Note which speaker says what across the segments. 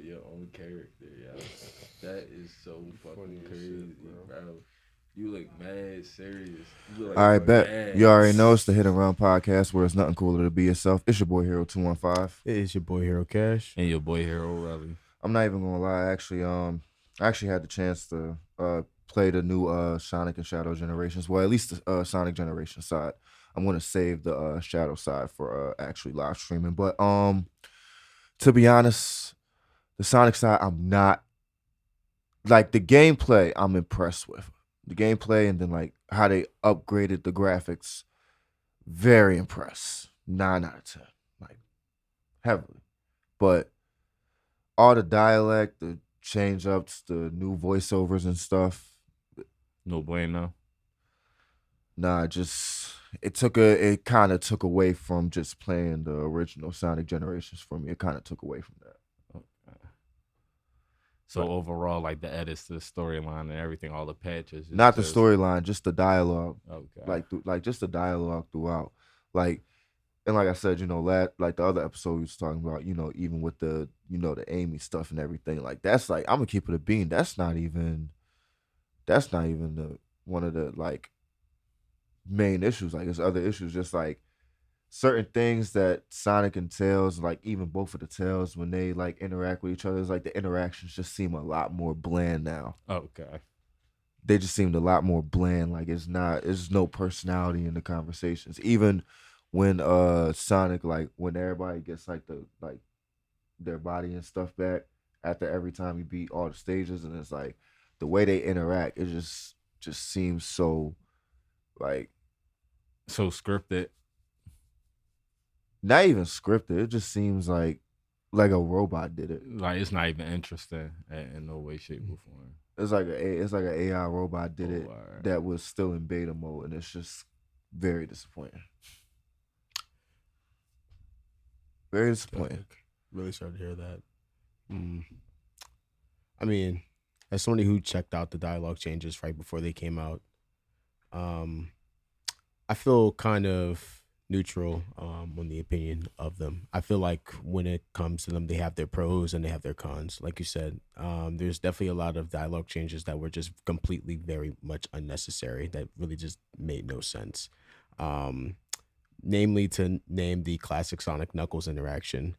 Speaker 1: your own character, yo. That is so
Speaker 2: Funny
Speaker 1: fucking
Speaker 2: as
Speaker 1: crazy,
Speaker 2: shit, bro.
Speaker 1: bro. You look mad serious. You look
Speaker 3: All
Speaker 1: like
Speaker 3: right,
Speaker 1: on
Speaker 3: bet. You already know
Speaker 1: gas.
Speaker 3: it's the Hit and Run podcast where it's nothing cooler to be yourself. It's your boy Hero 215.
Speaker 2: It is your boy Hero Cash.
Speaker 4: And your boy Hero Raleigh.
Speaker 3: I'm not even gonna lie. I actually had the chance to play the new Sonic and Shadow Generations. Well, at least the Sonic Generation side. I'm gonna save the Shadow side for actually live streaming. But to be honest, the Sonic side, I'm not like the gameplay. I'm impressed with the gameplay, and then like how they upgraded the graphics. Very impressed. 9 out of 10, like heavily. But all the dialect, the change ups, the new voiceovers and stuff.
Speaker 4: No bueno.
Speaker 3: Nah, it kind of took away from just playing the original Sonic Generations for me. It kind of took away from that.
Speaker 4: Okay. So overall, like the edits to the storyline and everything, all the patches.
Speaker 3: Not the storyline, just the dialogue.
Speaker 4: Okay.
Speaker 3: Like just the dialogue throughout. Like, and like I said, like the other episode we was talking about, even with the the Amy stuff and everything, like that's like I'm gonna keep it a bean. That's not even the one of the like main issues. Like there's other issues, just like certain things that Sonic and Tails, like even both of the Tails, when they like interact with each other, it's like the interactions just seem a lot more bland now.
Speaker 4: Okay.
Speaker 3: They just seemed a lot more bland. Like there's no personality in the conversations. Even when Sonic, like when everybody gets like their body and stuff back after every time you beat all the stages, and it's like the way they interact, it just seems so like
Speaker 4: So scripted.
Speaker 3: not even scripted. It just seems like a robot did it.
Speaker 4: Like it's not even interesting in no way, shape, or form.
Speaker 3: It's like an AI robot did it
Speaker 4: Alright.
Speaker 3: that was still in beta mode, and it's just very disappointing. Very disappointing.
Speaker 2: Really sorry to hear that. I mean, as somebody who checked out the dialogue changes right before they came out, I feel kind of neutral on the opinion of them. I feel like when it comes to them, they have their pros and they have their cons. Like you said, there's definitely a lot of dialogue changes that were just completely very much unnecessary, that really just made no sense. Namely, to name the classic Sonic Knuckles interaction,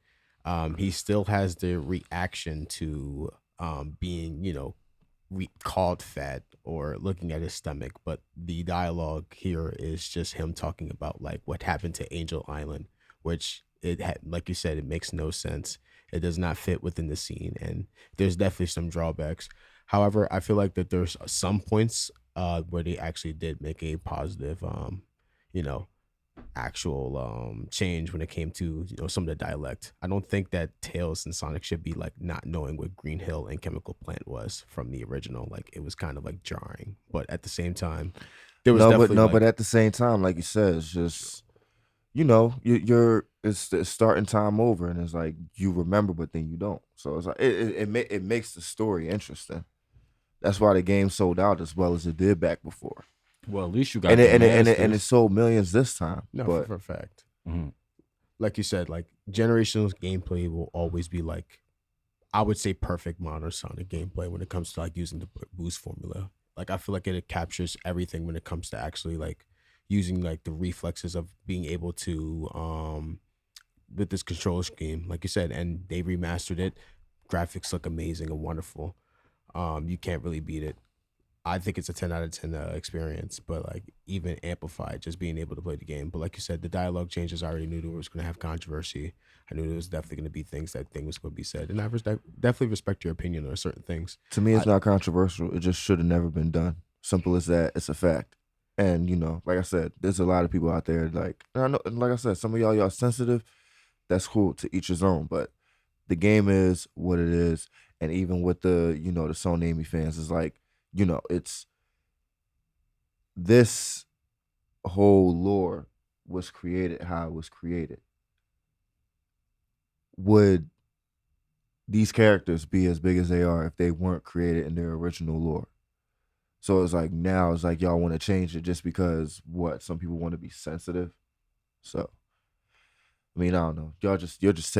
Speaker 2: he still has the reaction to being, called fat or looking at his stomach, but the dialogue here is just him talking about like what happened to Angel Island, which it had, like you said, it makes no sense. It does not fit within the scene, and there's definitely some drawbacks. However, I feel like that there's some points where they actually did make a positive, you know, actual change when it came to some of the dialect. I don't think that Tails and Sonic should be like not knowing what Green Hill and Chemical Plant was from the original. Like it was kind of like jarring, but at the same time, there was
Speaker 3: But at the same time, like you said, it's just it's the starting time over, and it's like you remember, but then you don't. So it's like it makes the story interesting. That's why the game sold out as well as it did back before.
Speaker 4: Well, at least you got
Speaker 3: And
Speaker 4: the
Speaker 3: it sold millions this time.
Speaker 2: no,
Speaker 3: but
Speaker 2: for a fact.
Speaker 4: Mhm.
Speaker 2: Like you said, like generational gameplay will always be like, I would say, perfect modern Sonic gameplay when it comes to like using the boost formula. Like I feel like it captures everything when it comes to actually like using like the reflexes of being able to with this control scheme, like you said, and they remastered it. Graphics look amazing and wonderful. You can't really beat it. I think it's a 10 out of 10 experience, but like even amplified, just being able to play the game. But like you said, the dialogue changes. I already knew there was going to have controversy. I knew there was definitely going to be things that thing was going to be said. And I definitely respect your opinion on certain things.
Speaker 3: to me, it's not controversial. It just should have never been done. Simple as that. It's a fact. And like I said, there's a lot of people out there like, and I know, and like I said, some of y'all sensitive. That's cool, to each his own. But the game is what it is, and even with the the Sonami fans, is like it's this whole lore was created how it was created. Would these characters be as big as they are if they weren't created in their original lore? So it's like now it's like y'all want to change it just because what some people want to be sensitive. So I mean, I don't know. You're just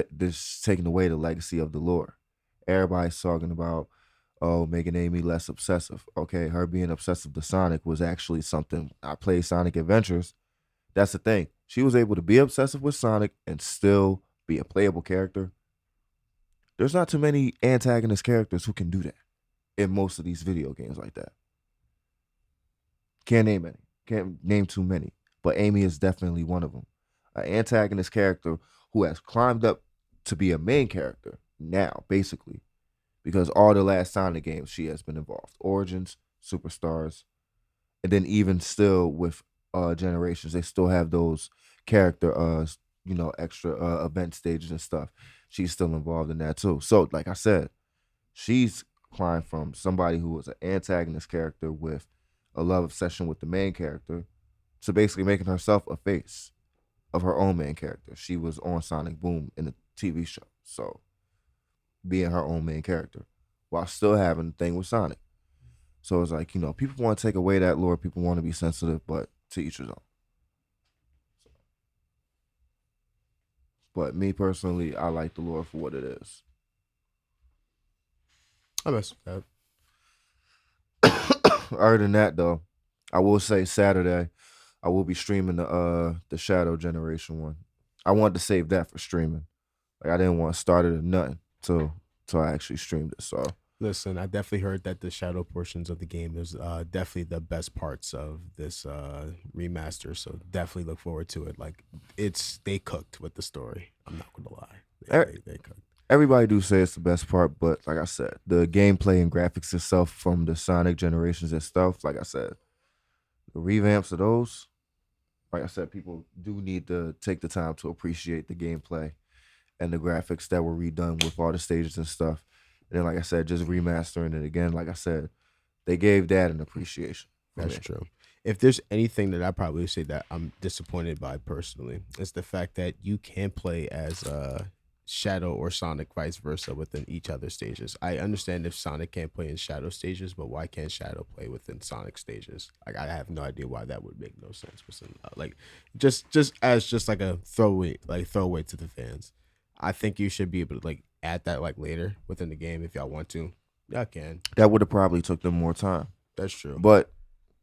Speaker 3: taking away the legacy of the lore. Everybody's talking about, oh, making Amy less obsessive. Okay, her being obsessive to Sonic was actually something. I played Sonic Adventures. That's the thing. She was able to be obsessive with Sonic and still be a playable character. There's not too many antagonist characters who can do that in most of these video games like that. Can't name any. Can't name too many. But Amy is definitely one of them. An antagonist character who has climbed up to be a main character now, basically. Because all the last Sonic games, she has been involved. Origins, Superstars, and then even still with Generations, they still have those character, extra event stages and stuff. She's still involved in that too. So, like I said, she's climbed from somebody who was an antagonist character with a love obsession with the main character to basically making herself a face of her own main character. She was on Sonic Boom in the TV show. So, being her own main character while still having the thing with Sonic. So it's like, people want to take away that lore. People want to be sensitive, but to each his own. But me personally, I like the lore for what it is.
Speaker 2: I mess with
Speaker 3: that. Other than that, though, I will say Saturday, I will be streaming the Shadow Generation one. I wanted to save that for streaming. Like, I didn't want to start it or nothing till I actually streamed it. So
Speaker 2: listen, I definitely heard that the shadow portions of the game is definitely the best parts of this remaster. So definitely look forward to it. Like, they cooked with the story. I'm not gonna lie, they cooked.
Speaker 3: Everybody do say it's the best part, but like I said, the gameplay and graphics itself from the Sonic Generations and stuff, like I said, the revamps of those, like I said, people do need to take the time to appreciate the gameplay and the graphics that were redone with all the stages and stuff. And then, like I said, just remastering it again. Like I said, they gave that an appreciation.
Speaker 2: That's true. If there's anything that I probably would say that I'm disappointed by personally, it's the fact that you can play as Shadow or Sonic, vice versa, within each other stages. I understand if Sonic can't play in Shadow stages, but why can't Shadow play within Sonic stages? Like, I have no idea why that would make no sense. Like, just like a throwaway to the fans. I think you should be able to add that later within the game if y'all want to. Y'all can.
Speaker 3: That would have probably took them more time.
Speaker 2: That's true.
Speaker 3: But,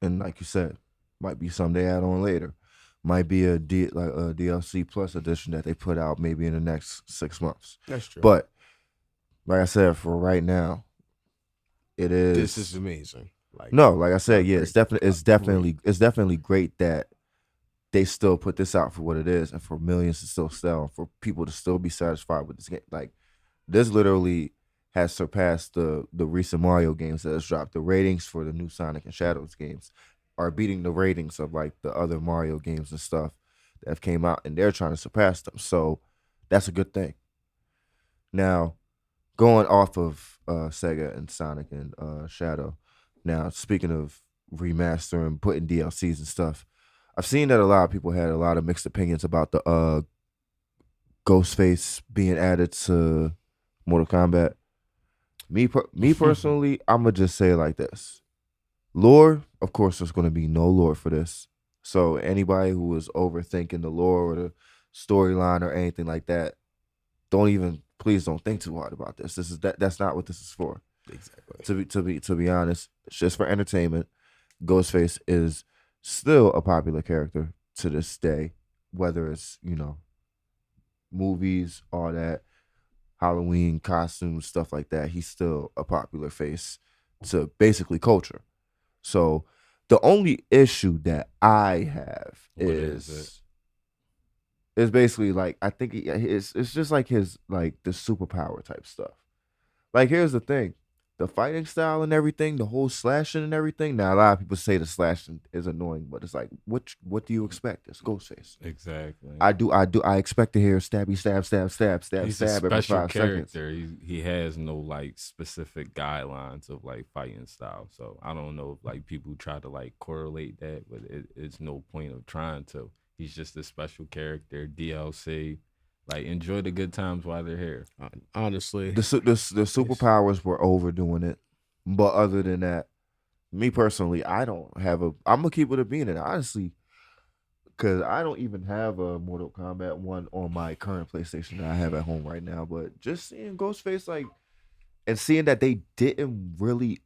Speaker 3: and like you said, might be something they add on later. Might be a DLC plus edition that they put out maybe in the next 6 months.
Speaker 2: That's true.
Speaker 3: But like I said, for right now, it is.
Speaker 2: This is amazing.
Speaker 3: Like I said, yeah, it's definitely great that they still put this out for what it is, and for millions to still sell, and for people to still be satisfied with this game. Like, this literally has surpassed the recent Mario games that has dropped. The ratings for the new Sonic and Shadows games are beating the ratings of the other Mario games and stuff that have came out, and they're trying to surpass them. So that's a good thing. Now, going off of Sega and Sonic and Shadow, now speaking of remastering, putting DLCs and stuff, I've seen that a lot of people had a lot of mixed opinions about the Ghostface being added to Mortal Kombat. Me personally, I'm going to just say it like this. Lore, of course, there's going to be no lore for this. So anybody who is overthinking the lore or the storyline or anything like that, please don't think too hard about this. That's not what this is for.
Speaker 2: Exactly.
Speaker 3: To be honest, it's just for entertainment. Ghostface is still a popular character to this day, whether it's, movies, all that, Halloween costumes, stuff like that. He's still a popular face to basically culture. So the only issue that I have is basically I think it's just his the superpower type stuff. Here's the thing. The fighting style and everything, the whole slashing and everything. Now, a lot of people say the slashing is annoying, but it's what do you expect? It's Ghostface.
Speaker 4: Exactly.
Speaker 3: I expect to hear stabby, stab, stab, stab, stab,
Speaker 4: He's
Speaker 3: stab
Speaker 4: a
Speaker 3: every
Speaker 4: special
Speaker 3: 5
Speaker 4: character.
Speaker 3: seconds.
Speaker 4: He has no specific guidelines of fighting style. So I don't know if people try to correlate that, but it's no point of trying to. He's just a special character, DLC. Enjoy the good times while they're here.
Speaker 2: Honestly,
Speaker 3: the superpowers were overdoing it, but other than that, me personally, I'm gonna keep it a being, and honestly, because I don't even have a Mortal Kombat 1 on my current PlayStation that I have at home right now. But just seeing Ghostface and seeing that they didn't really,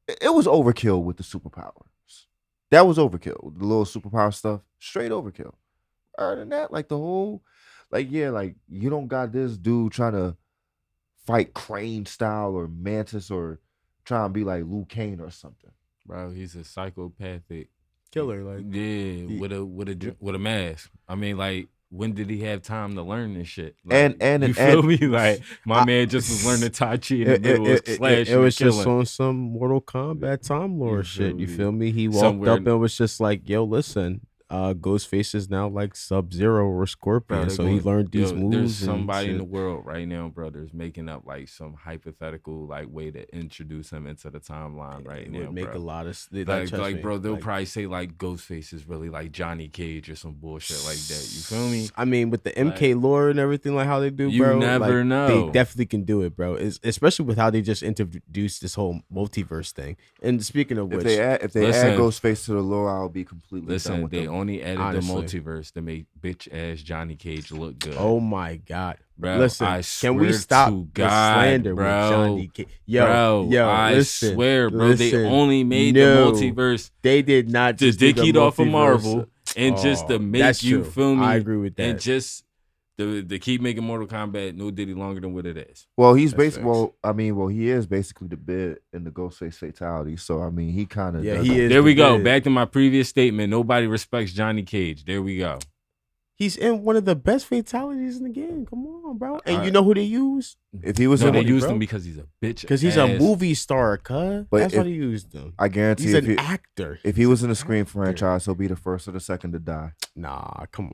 Speaker 3: it was overkill with the superpowers. That was overkill. The little superpower stuff, straight overkill. Other than that, like the whole, like yeah, like you don't got this dude trying to fight Crane style or Mantis or trying to be like Liu Kane or something.
Speaker 4: Bro, he's a psychopathic
Speaker 2: Killer, like
Speaker 4: yeah, with a mask. I mean, like, when did he have time to learn this shit? Like,
Speaker 3: And
Speaker 4: you feel me? Like, my man just was learning Tai Chi in the middle of slash.
Speaker 2: It was just on some Mortal Kombat Time Lord shit. You feel me? He walked up and was just like, "Yo, listen, Ghostface is now like Sub-Zero or Scorpion."
Speaker 4: Bro,
Speaker 2: so he learned these moves.
Speaker 4: There's somebody in the world right now, brothers, making up like some hypothetical like way to introduce him into the timeline right now.
Speaker 2: Would make
Speaker 4: bro.
Speaker 2: a lot of
Speaker 4: like bro, they'll probably say like Ghostface is really like Johnny Cage or some bullshit like that. You feel me?
Speaker 2: I mean, with the MK lore and everything, like how they do,
Speaker 4: you
Speaker 2: bro.
Speaker 4: never know.
Speaker 2: They definitely can do it, bro. Especially with how they just introduced this whole multiverse thing. And speaking of which,
Speaker 3: if they add Ghostface to the lore, I'll be completely done with them.
Speaker 4: Only added the multiverse to make bitch ass Johnny Cage look good.
Speaker 2: Oh my god,
Speaker 4: bro!
Speaker 2: Listen, can we stop the slander with Johnny Cage? Yo,
Speaker 4: I
Speaker 2: listen,
Speaker 4: swear, bro. They only made the multiverse.
Speaker 2: They did not
Speaker 4: to
Speaker 2: just
Speaker 4: dick it off of Marvel and just to make you feel me.
Speaker 2: I agree with that.
Speaker 4: And just to keep making Mortal Kombat no Diddy longer than what it is.
Speaker 3: Well, he's basically he is basically the bid in the Ghostface fatality. So I mean, he kind of
Speaker 2: he is.
Speaker 4: There we go. Back to my previous statement. Nobody respects Johnny Cage. There we go.
Speaker 2: He's in one of the best fatalities in the game. Come on, bro. And you know who they use?
Speaker 3: If he was,
Speaker 4: they used him because he's a bitch.
Speaker 2: Because he's a movie star, cuz. That's why they used him.
Speaker 3: I guarantee
Speaker 2: he's an actor.
Speaker 3: If he was in the Scream franchise, he'll be the first or the second to die.
Speaker 2: Nah, come on.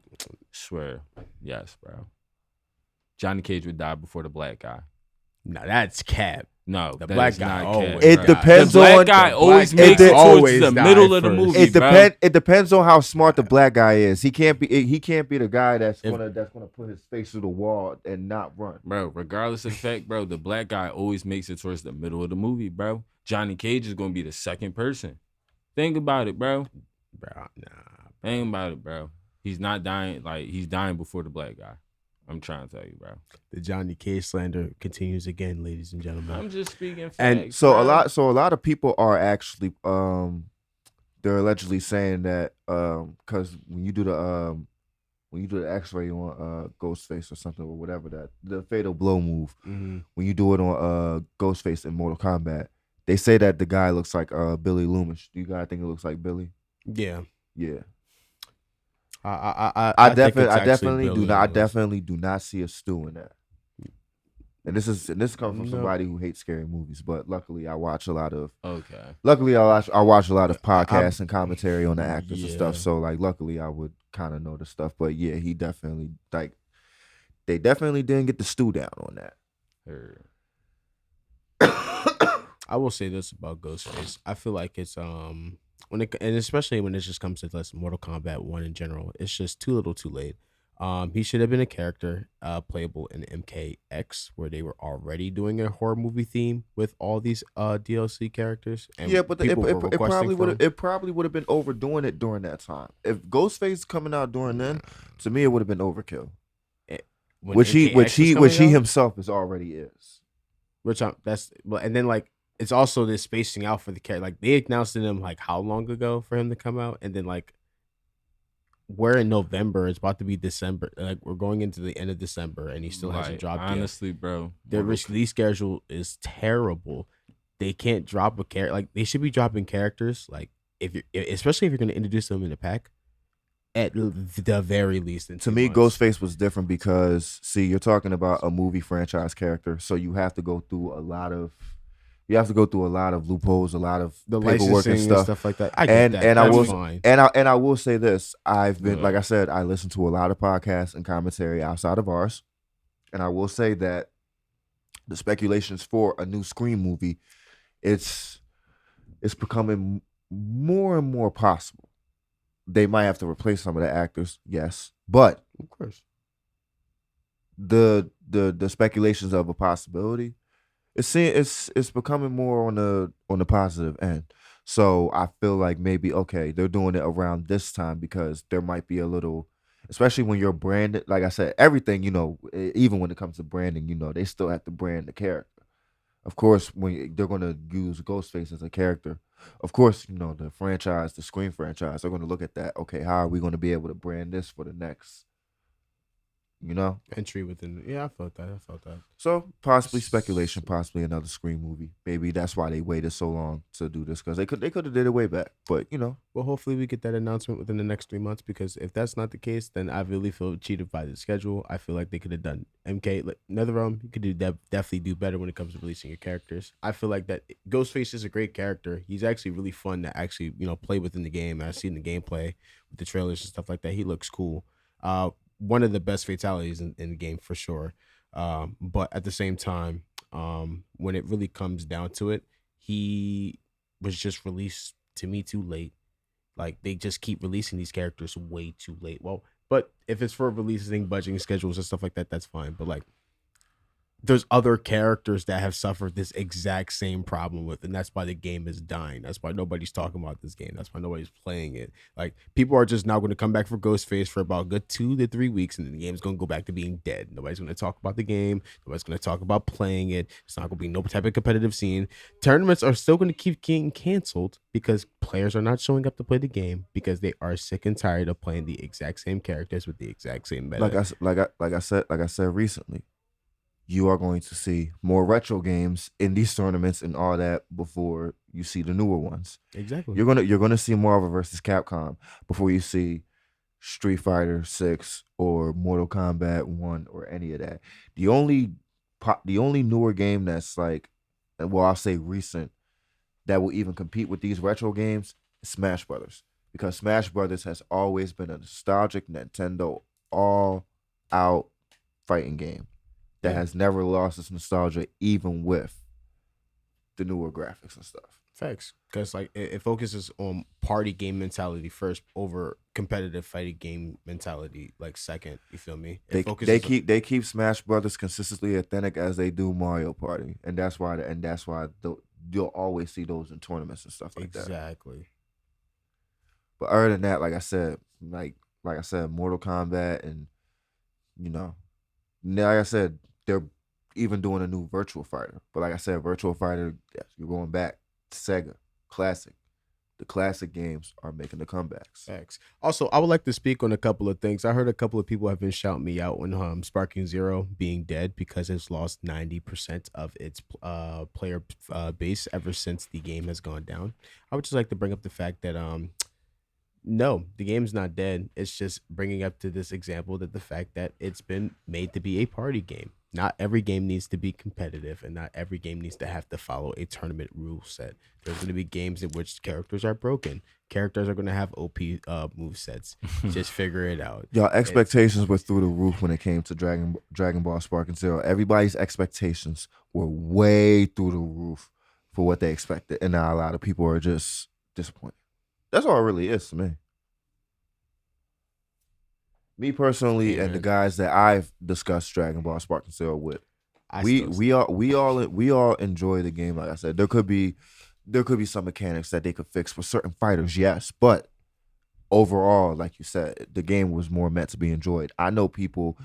Speaker 4: Swear, yes, bro. Johnny Cage would die before the black guy.
Speaker 2: No, that's cap.
Speaker 4: No,
Speaker 2: the black guy always.
Speaker 3: It depends
Speaker 4: the black
Speaker 3: on
Speaker 4: guy always makes it towards the middle of the movie.
Speaker 3: It depends on how smart the black guy is. He can't be the guy that's gonna put his face through the wall and not run.
Speaker 4: Bro, regardless of the fact, bro, the black guy always makes it towards the middle of the movie, bro. Johnny Cage is gonna be the second person. Think about it, bro.
Speaker 2: Bro, nah.
Speaker 4: Think about it, bro. He's not dying. Like, he's dying before the black guy. I'm trying to tell you, bro.
Speaker 2: The Johnny Cage slander continues again, ladies and gentlemen.
Speaker 4: I'm just speaking facts,
Speaker 3: and so a lot of people are actually they're allegedly saying that because when you do the X-ray on Ghostface or something or whatever, that the fatal blow move, when you do it on Ghostface in Mortal Kombat, they say that the guy looks like Billy Loomis. Do you guys think it looks like Billy?
Speaker 2: Yeah.
Speaker 3: I definitely do not see a stew in that. And this comes from somebody who hates scary movies, but luckily I watch a lot of podcasts and commentary on the actors and stuff. So like luckily I would kind of know the stuff. But yeah, he definitely they definitely didn't get the stew down on that.
Speaker 2: I will say this about Ghostface. I feel like it's and especially when it just comes to this Mortal Kombat 1 in general, it's just too little too late. He should have been a character playable in MKX, where they were already doing a horror movie theme with all these DLC characters. And
Speaker 3: yeah, but it probably would have been overdoing it during that time. If Ghostface coming out during then, to me it would have been overkill. Which he himself is already is.
Speaker 2: And then like it's also this spacing out for the character. Like they announced to them like how long ago for him to come out, and then like we're in November. It's about to be December. Like we're going into the end of December, and he still hasn't dropped yet.
Speaker 4: Honestly, bro,
Speaker 2: their release schedule is terrible. They can't drop a character. Like they should be dropping characters. Like especially if you're going to introduce them in a pack, at the very least.
Speaker 3: To me, Ghostface was different because see, you're talking about a movie franchise character, so you have to go through a lot of loopholes, a lot of
Speaker 2: the
Speaker 3: paperwork and
Speaker 2: stuff like that. I get that.
Speaker 3: And
Speaker 2: That's fine.
Speaker 3: I will say this: I've been, like I said, I listen to a lot of podcasts and commentary outside of ours, and I will say that the speculations for a new Scream movie, it's becoming more and more possible. They might have to replace some of the actors, yes, but
Speaker 2: of course,
Speaker 3: the speculations of a possibility. It's becoming more on the positive end. So I feel like maybe they're doing it around this time because there might be a little, especially when you're branded. Like I said, everything even when it comes to branding, they still have to brand the character. Of course, when they're going to use Ghostface as a character, of course, the franchise, the Scream franchise, they're going to look at that. Okay, how are we going to be able to brand this for the next, you know?
Speaker 2: Entry within. Yeah, I felt that. I felt that.
Speaker 3: So possibly speculation, possibly another Scream movie. Maybe that's why they waited so long to do this, because they could have did it way back. But
Speaker 2: Well, hopefully we get that announcement within the next 3 months, because if that's not the case, then I really feel cheated by the schedule. I feel like they could have done MK like NetherRealm. You could do definitely do better when it comes to releasing your characters. I feel like that Ghostface is a great character. He's actually really fun to actually play within the game. I've seen the gameplay with the trailers and stuff like that. He looks cool. One of the best fatalities in the game for sure. But at the same time, when it really comes down to it, he was just released to me too late. Like they just keep releasing these characters way too late. Well, but if it's for releasing budgeting schedules and stuff like that, that's fine. But like there's other characters that have suffered this exact same problem with, and that's why the game is dying. That's why nobody's talking about this game. That's why nobody's playing it. Like people are just now going to come back for Ghostface for about a good 2 to 3 weeks, and then the game's going to go back to being dead. Nobody's going to talk about the game. Nobody's going to talk about playing it. It's not going to be no type of competitive scene. Tournaments are still going to keep getting canceled because players are not showing up to play the game because they are sick and tired of playing the exact same characters with the exact same meta.
Speaker 3: like I said recently, you are going to see more retro games in these tournaments and all that before you see the newer ones.
Speaker 2: Exactly.
Speaker 3: You're gonna see Marvel versus Capcom before you see Street Fighter 6 or Mortal Kombat 1 or any of that. The only newer game that's like, well, I'll say recent, that will even compete with these retro games is Smash Brothers, because Smash Brothers has always been a nostalgic Nintendo all out fighting game that has never lost its nostalgia, even with the newer graphics and stuff.
Speaker 2: Facts, because like it focuses on party game mentality first over competitive fighting game mentality like second. You feel me?
Speaker 3: They keep Smash Brothers consistently authentic as they do Mario Party, and that's why you'll always see those in tournaments and stuff like that.
Speaker 2: Exactly.
Speaker 3: But other than that, like I said, Mortal Kombat, and like I said, they're even doing a new Virtual Fighter. But like I said, Virtual Fighter, yes, you're going back to Sega Classic. The classic games are making the comebacks.
Speaker 2: Facts. Also, I would like to speak on a couple of things. I heard a couple of people have been shouting me out on Sparking Zero being dead because it's lost 90% of its player base ever since the game has gone down. I would just like to bring up the fact that no, the game's not dead. It's just bringing up to this example that the fact that it's been made to be a party game. Not every game needs to be competitive, and not every game needs to have to follow a tournament rule set. There's going to be games in which characters are broken. Characters are going to have OP move sets. Just figure it out.
Speaker 3: Y'all expectations were through the roof when it came to Dragon Ball Sparking Zero. Everybody's expectations were way through the roof for what they expected, and now a lot of people are just disappointed. That's all it really is to me. Me personally, and the guys that I've discussed Dragon Ball Sparking Zero with, we all enjoy the game. Like I said, there could be some mechanics that they could fix for certain fighters, yes, but overall, like you said, the game was more meant to be enjoyed. I know people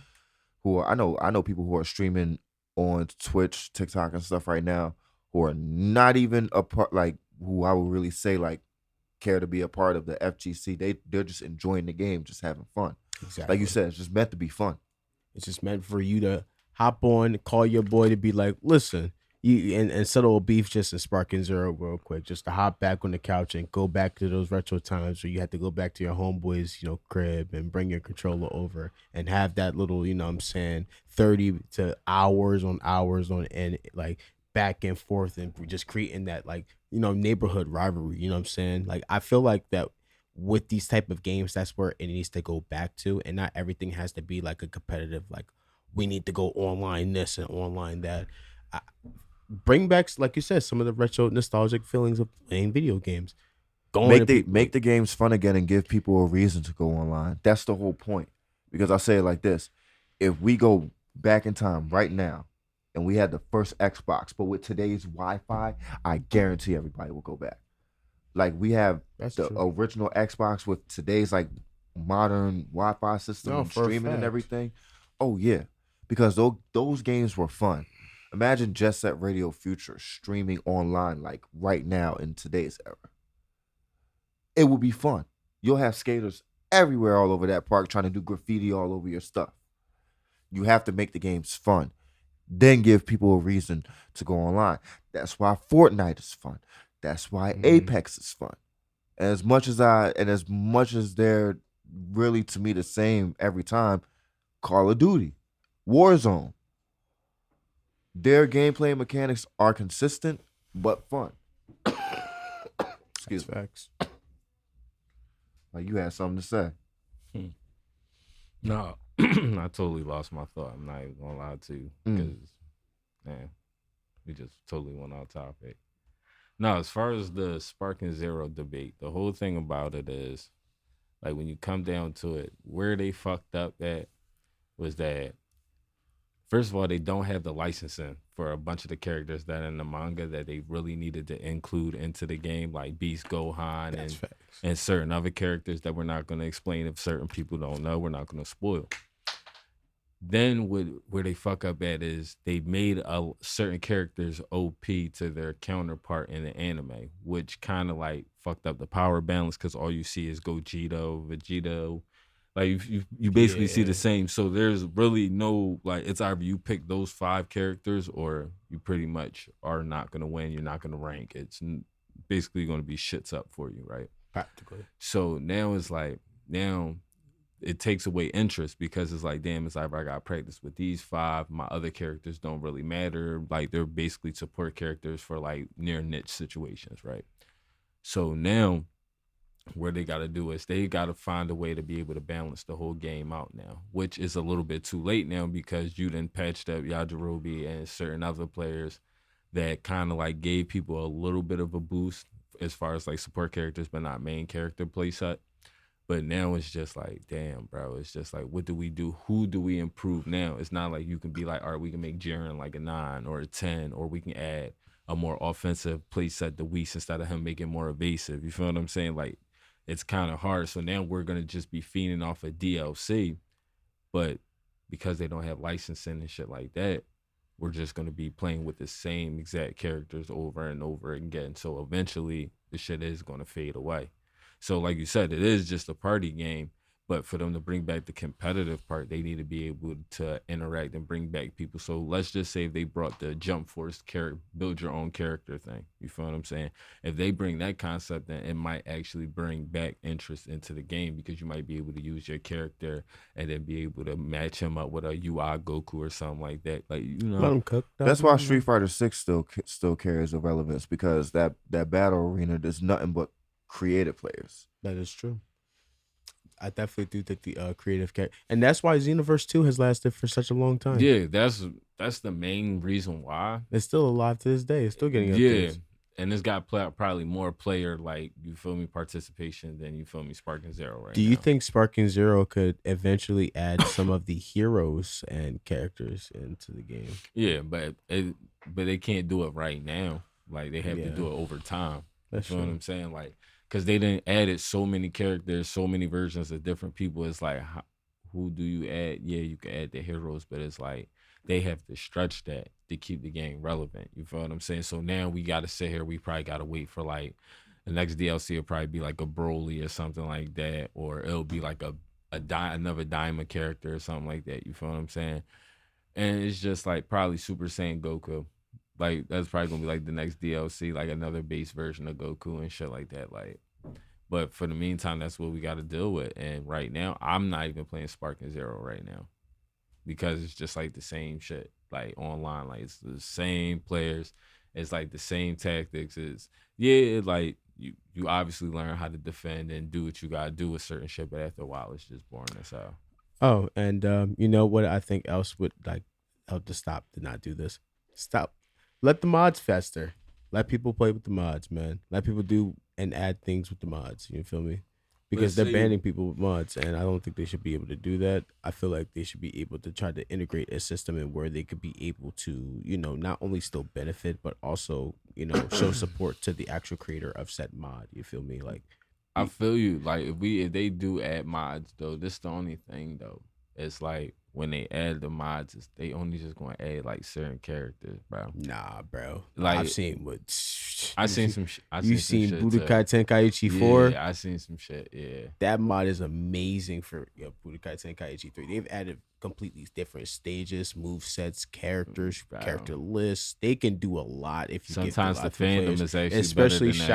Speaker 3: who are streaming on Twitch, TikTok, and stuff right now who are not even a part, like who I would really say like care to be a part of the FGC. They're just enjoying the game, just having fun.
Speaker 2: Exactly.
Speaker 3: Like you said, it's just meant to be fun.
Speaker 2: It's just meant for you to hop on, call your boy to be like, listen, you and settle a beef just in Sparking Zero real quick, just to hop back on the couch and go back to those retro times where you had to go back to your homeboy's, crib and bring your controller over and have that little, 30 to hours on end, like back and forth, and just creating that like, neighborhood rivalry, Like I feel like that with these type of games, that's where it needs to go back to, and not everything has to be like a competitive, like we need to go online this and online that. Bring back, like you said, some of the retro nostalgic feelings of playing video games.
Speaker 3: Make the games fun again and give people a reason to go online. That's the whole point. Because I say it like this: if we go back in time right now, and we had the first Xbox, but with today's Wi-Fi, I guarantee everybody will go back. Like we have original Xbox with today's like modern Wi-Fi system and streaming and everything. Oh yeah, because those games were fun. Imagine Jet Set Radio Future streaming online like right now in today's era. It would be fun. You'll have skaters everywhere all over that park trying to do graffiti all over your stuff. You have to make the games fun. Then give people a reason to go online. That's why Fortnite is fun. That's why Apex is fun. And as much as they're really to me the same every time, Call of Duty, Warzone, their gameplay mechanics are consistent but fun. Excuse me.
Speaker 2: Facts.
Speaker 3: Like you had something to say.
Speaker 4: No, I totally lost my thought. I'm not even gonna lie to you because, man, we just totally went off topic. No, as far as the Sparking Zero debate, the whole thing about it is, like, when you come down to it, where they fucked up at was that, first of all, they don't have the licensing for a bunch of the characters that are in the manga that they really needed to include into the game, like Beast Gohan and certain other characters that we're not going to explain if certain people don't know. We're not going to spoil. Then where they fuck up at is they made certain characters OP to their counterpart in the anime, which kind of like fucked up the power balance because all you see is Gogeta, Vegeta. Like you basically see the same. So there's really no, like, it's either you pick those 5 characters or you pretty much are not going to win. You're not going to rank. It's basically going to be shits up for you, right?
Speaker 2: Practically.
Speaker 4: So now it's like, now it takes away interest because it's like, damn, it's either I got practice with these 5. My other characters don't really matter. Like, they're basically support characters for like near niche situations, right? So now where they got to do is they got to find a way to be able to balance the whole game out now, which is a little bit too late now because you done patched up Yajirobe and certain other players that kind of like gave people a little bit of a boost as far as like support characters, but not main character playset. But now it's just like, damn, bro. It's just like, what do we do? Who do we improve now? It's not like you can be like, all right, we can make Jiren like a 9 or a 10, or we can add a more offensive playset to Whis instead of him making more evasive. You feel what I'm saying? Like, it's kind of hard. So now we're going to just be feeding off of DLC. But because they don't have licensing and shit like that, we're just going to be playing with the same exact characters over and over again. So eventually the shit is going to fade away. So like you said, it is just a party game, but for them to bring back the competitive part, they need to be able to interact and bring back people. So let's just say if they brought the Jump Force build your own character thing. You feel what I'm saying? If they bring that concept, then it might actually bring back interest into the game because you might be able to use your character and then be able to match him up with a UI Goku or something like that. Like, you know,
Speaker 2: Let him cook.
Speaker 3: That's why Street Fighter 6 still carries a relevance because that battle arena does nothing but creative players.
Speaker 2: That is true. I definitely do think the creative character, and that's why Xenoverse 2 has lasted for such a long time.
Speaker 4: Yeah, that's the main reason why.
Speaker 2: It's still alive to this day. It's still getting updates.
Speaker 4: And it's got probably more player, like, you feel me, participation than, you feel me, Sparking Zero right
Speaker 2: Do you think Sparking Zero could eventually add some of the heroes and characters into the game?
Speaker 4: Yeah, but they can't do it right now. Like, they have to do it over time.
Speaker 2: That's
Speaker 4: you feel what I'm saying? Like, because they didn't added so many characters, so many versions of different people. It's like, who do you add? Yeah, you can add the heroes, but it's like they have to stretch that to keep the game relevant. You feel what I'm saying? So now we got to sit here. We probably got to wait for like the next DLC will probably be like a Broly or something like that, or it'll be like another Diamond character or something like that. You feel what I'm saying? And it's just like probably Super Saiyan Goku. Like, that's probably gonna be like the next DLC, like another base version of Goku and shit like that. Like, but for the meantime, that's what we got to deal with. And right now, I'm not even playing Sparking Zero right now because it's just like the same shit, like online. Like, it's the same players, it's like the same tactics. It's like you obviously learn how to defend and do what you gotta do with certain shit, but after a while, it's just boring as hell.
Speaker 2: Oh, and you know what I think else would like help to not do this. Stop. Let the mods fester. Let people play with the mods, man. Let people do and add things with the mods. You feel me? Because they're banning people with mods, and I don't think they should be able to do that. I feel like they should be able to try to integrate a system in where they could be able to, you know, not only still benefit, but also, you know, show support to the actual creator of said mod. You feel me? Like,
Speaker 4: I feel you. Like, if they do add mods though, this the only thing though. It's like when they add the mods, they only just gonna add like certain characters, bro.
Speaker 2: Nah, bro.
Speaker 4: Like,
Speaker 2: I've seen what
Speaker 4: I seen some.
Speaker 2: You seen Budokai Tenkaichi 4?
Speaker 4: Yeah, I seen some shit. Yeah,
Speaker 2: That mod is amazing for Budokai Tenkaichi 3. They've added completely different stages, move sets, characters,
Speaker 4: Bro.
Speaker 2: character lists. They can do a lot if you
Speaker 4: sometimes
Speaker 2: give
Speaker 4: the fandom is actually
Speaker 2: especially
Speaker 4: better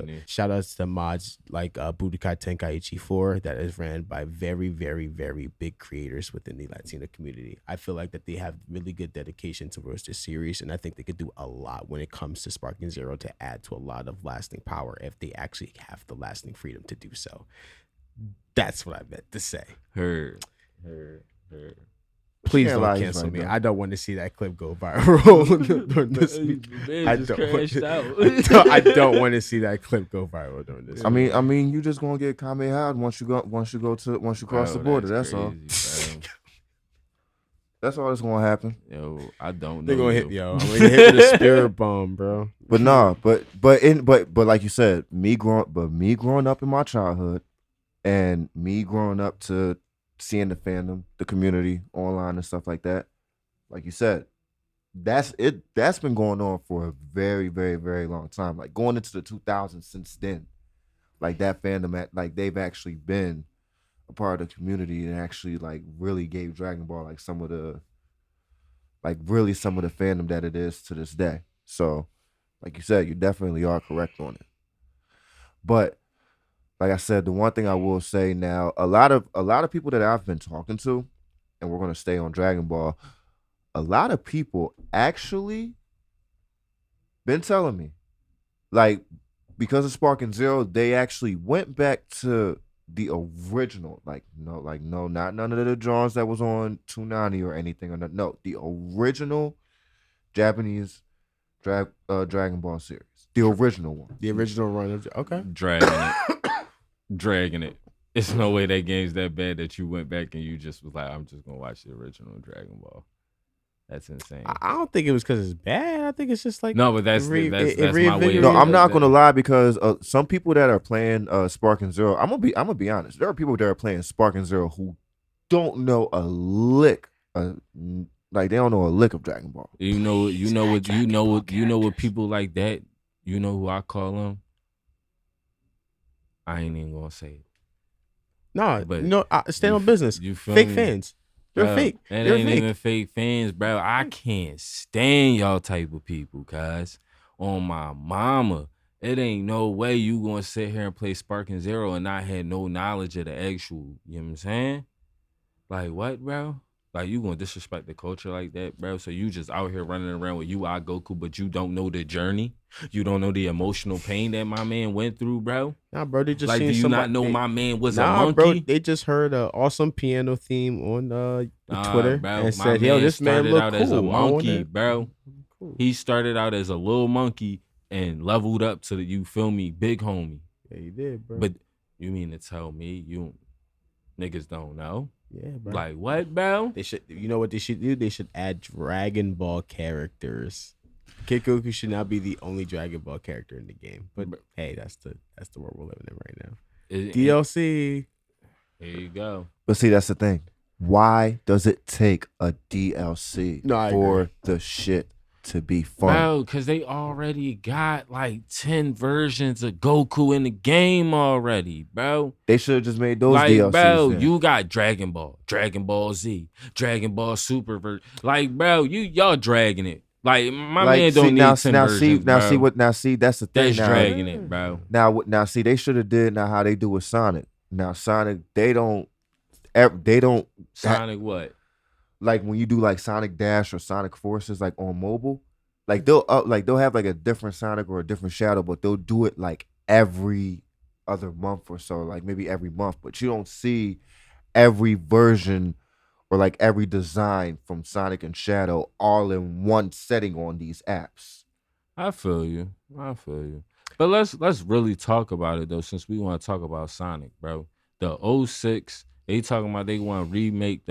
Speaker 4: than
Speaker 2: shout outs to mods like Budokai Tenkaichi 4 that is ran by very, very, very big creators within the Latino community. I feel like that they have really good dedication towards this series, and I think they could do a lot when it comes to Sparking Zero to add to a lot of lasting power if they actually have the lasting freedom to do so. That's what I meant to say.
Speaker 4: Heard.
Speaker 2: Please
Speaker 3: Can't
Speaker 2: don't
Speaker 3: lie, he's
Speaker 2: cancel
Speaker 3: right,
Speaker 2: me.
Speaker 3: though.
Speaker 2: I don't want to see that clip go viral during this week. I don't want to see that clip go viral during this.
Speaker 3: I mean, you just gonna get Kamehameha once you cross the border. That's all.
Speaker 4: Crazy,
Speaker 3: That's all that's gonna happen.
Speaker 4: bro. Yo, I don't know.
Speaker 2: They're gonna hit yo. I'm gonna hit with a spirit bomb, bro.
Speaker 3: But nah, but like you said, me growing up in my childhood, and me growing up to seeing the fandom, the community online and stuff like that. Like you said, that's been going on for a very, very, very long time. Like going into the 2000s since then. Like that fandom like they've actually been a part of the community and actually like really gave Dragon Ball like some of the fandom that it is to this day. So, like you said, you definitely are correct on it. But like I said, the one thing I will say now, a lot of people that I've been talking to, and we're gonna stay on Dragon Ball, a lot of people actually been telling me, like, because of Sparking Zero, they actually went back to the original, not none of the drawings that was on 290 or anything, or no, the original Japanese Dragon Ball series, the original one,
Speaker 2: The original run of
Speaker 4: Dragging it. It's no way that game's that bad that you went back and you just was like, I'm just gonna watch the original Dragon Ball. That's insane.
Speaker 2: I don't think it was because it's bad. I think it's just like
Speaker 4: No, but that's my way.
Speaker 3: No, I'm not gonna lie, because some people that are playing Sparking Zero, I'm gonna be honest. There are people that are playing Sparking Zero who don't know a lick, like they don't know a lick of Dragon Ball.
Speaker 4: You know what people like that. You know who I call them? I ain't even gonna say it.
Speaker 2: No,
Speaker 4: But
Speaker 2: stand on business.
Speaker 4: You feel
Speaker 2: Fake
Speaker 4: me?
Speaker 2: fans. They're
Speaker 4: Bro,
Speaker 2: fake.
Speaker 4: That
Speaker 2: They're
Speaker 4: ain't
Speaker 2: fake.
Speaker 4: even fake fans, bro. I can't stand y'all type of people, cuz. On my mama, it ain't no way you gonna sit here and play Sparking Zero and not have no knowledge of the actual, you know what I'm saying? Like, what, bro? Like, you gonna disrespect the culture like that, bro? So you just out here running around with Goku, but you don't know the journey? You don't know the emotional pain that my man went through, bro?
Speaker 2: Nah, bro, they just
Speaker 4: Like,
Speaker 2: seen
Speaker 4: do you
Speaker 2: somebody,
Speaker 4: not know my man was a
Speaker 2: Nah,
Speaker 4: monkey?
Speaker 2: bro, they just heard an awesome piano theme on Twitter
Speaker 4: bro,
Speaker 2: and
Speaker 4: my
Speaker 2: said, "Yo, this man
Speaker 4: started
Speaker 2: look
Speaker 4: out
Speaker 2: cool."
Speaker 4: as a
Speaker 2: I
Speaker 4: monkey,
Speaker 2: wanna-
Speaker 4: bro.
Speaker 2: Cool.
Speaker 4: He started out as a little monkey and leveled up to the, you feel me, big homie.
Speaker 2: Yeah, he did, bro.
Speaker 4: But you mean to tell me you niggas don't know?
Speaker 2: yeah, bro.
Speaker 4: Like, what, bro?
Speaker 2: They should. You know what they should do? They should add Dragon Ball characters. Kid Goku should not be the only Dragon Ball character in the game. But hey, that's the world we're living in right now. DLC.
Speaker 4: Here you go.
Speaker 3: But see, that's the thing. Why does it take a DLC
Speaker 2: No, I
Speaker 3: for
Speaker 2: agree.
Speaker 3: the shit to be fun?
Speaker 4: Bro, because they already got like 10 versions of Goku in the game already, bro.
Speaker 3: They should have just made those
Speaker 4: Like,
Speaker 3: DLCs.
Speaker 4: bro,
Speaker 3: then.
Speaker 4: you got Dragon Ball, Dragon Ball Z, Dragon Ball Super. Like, bro, y'all dragging it. Like, my man don't need 10 versions, bro.
Speaker 3: That's the thing.
Speaker 4: That's
Speaker 3: now,
Speaker 4: dragging it, bro.
Speaker 3: Now, see, they should have did now how they do with Sonic. Now, Sonic, they don't
Speaker 4: Sonic what?
Speaker 3: like when you do like Sonic Dash or Sonic Forces like on mobile, like they'll have like a different Sonic or a different Shadow, but they'll do it like every other month or so, like maybe every month. But you don't see every version or like every design from Sonic and Shadow all in one setting on these apps.
Speaker 4: I feel you. But let's really talk about it though, since we want to talk about Sonic, bro. The 06, they talking about they want to remake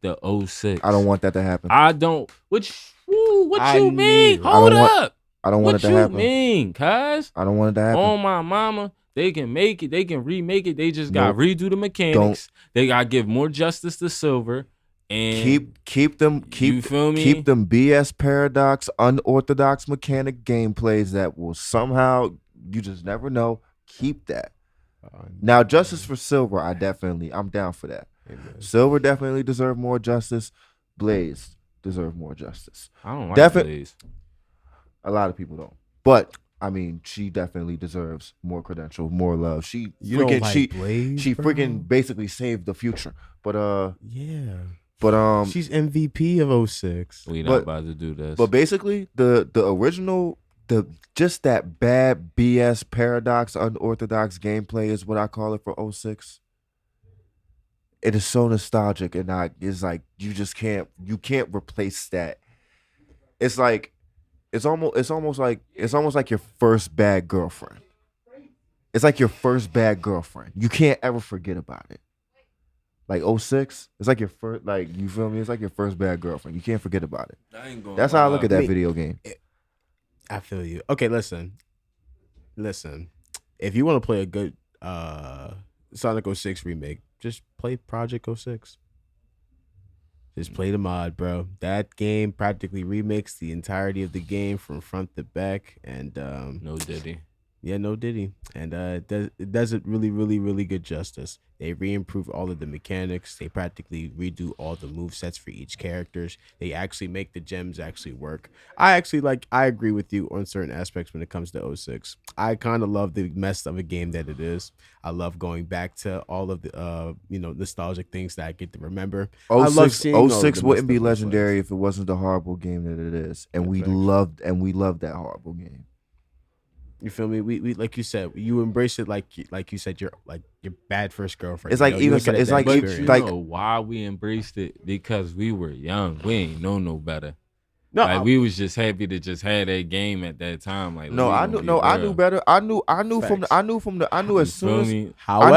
Speaker 4: the 06.
Speaker 3: I don't want that to happen.
Speaker 4: I don't. What
Speaker 2: I
Speaker 4: you mean?
Speaker 2: knew.
Speaker 4: Hold up.
Speaker 3: I don't want it to
Speaker 4: What
Speaker 3: happen.
Speaker 4: you mean, cuz?
Speaker 3: I don't want it to happen.
Speaker 4: On my mama, they can make it. They can remake it. They just got redo the mechanics. They gotta give more justice to Silver and
Speaker 3: you feel me? Keep them BS paradox, unorthodox mechanic gameplays that will somehow, you just never know. Keep that. Now, justice for Silver, I'm down for that. Amen. Silver definitely deserve more justice. Blaze deserve more justice.
Speaker 4: I don't like Blaze.
Speaker 3: A lot of people don't. But I mean, she definitely deserves more credential, more love. She freaking basically saved the future. But
Speaker 2: she's MVP of 06.
Speaker 4: We not about to do this.
Speaker 3: But basically, the original, just that bad BS paradox unorthodox gameplay is what I call it for 06. It is so nostalgic, and it's like you can't replace that. It's almost like your first bad girlfriend. It's like your first bad girlfriend. You can't ever forget about it. Like 06, it's like your first, like, you feel me? It's like your first bad girlfriend. You can't forget about it. That's how I look at that video game.
Speaker 2: I feel you. Okay, listen. If you want to play a good Sonic 06 remake, just play Project 06. Just play the mod, bro. That game practically remakes the entirety of the game from front to back, and
Speaker 4: no Diddy.
Speaker 2: Yeah, no Diddy, and it does it really, really, really good justice. They re-improve all of the mechanics. They practically redo all the move sets for each characters. They actually make the gems actually work. I agree with you on certain aspects when it comes to 06. I kind of love the mess of a game that it is. I love going back to all of the nostalgic things that I get to remember.
Speaker 3: 06, I love seeing 06 wouldn't be legendary if it wasn't the horrible game that it is, and we loved that horrible game.
Speaker 2: You feel me? We like you said, you embrace it like you said, your bad first girlfriend.
Speaker 3: It's like
Speaker 4: you know why we embraced it? Because we were young. We ain't know no better. No, like, we was just happy to just have that game at that time. Like,
Speaker 3: I knew better. I knew as soon as.
Speaker 2: However,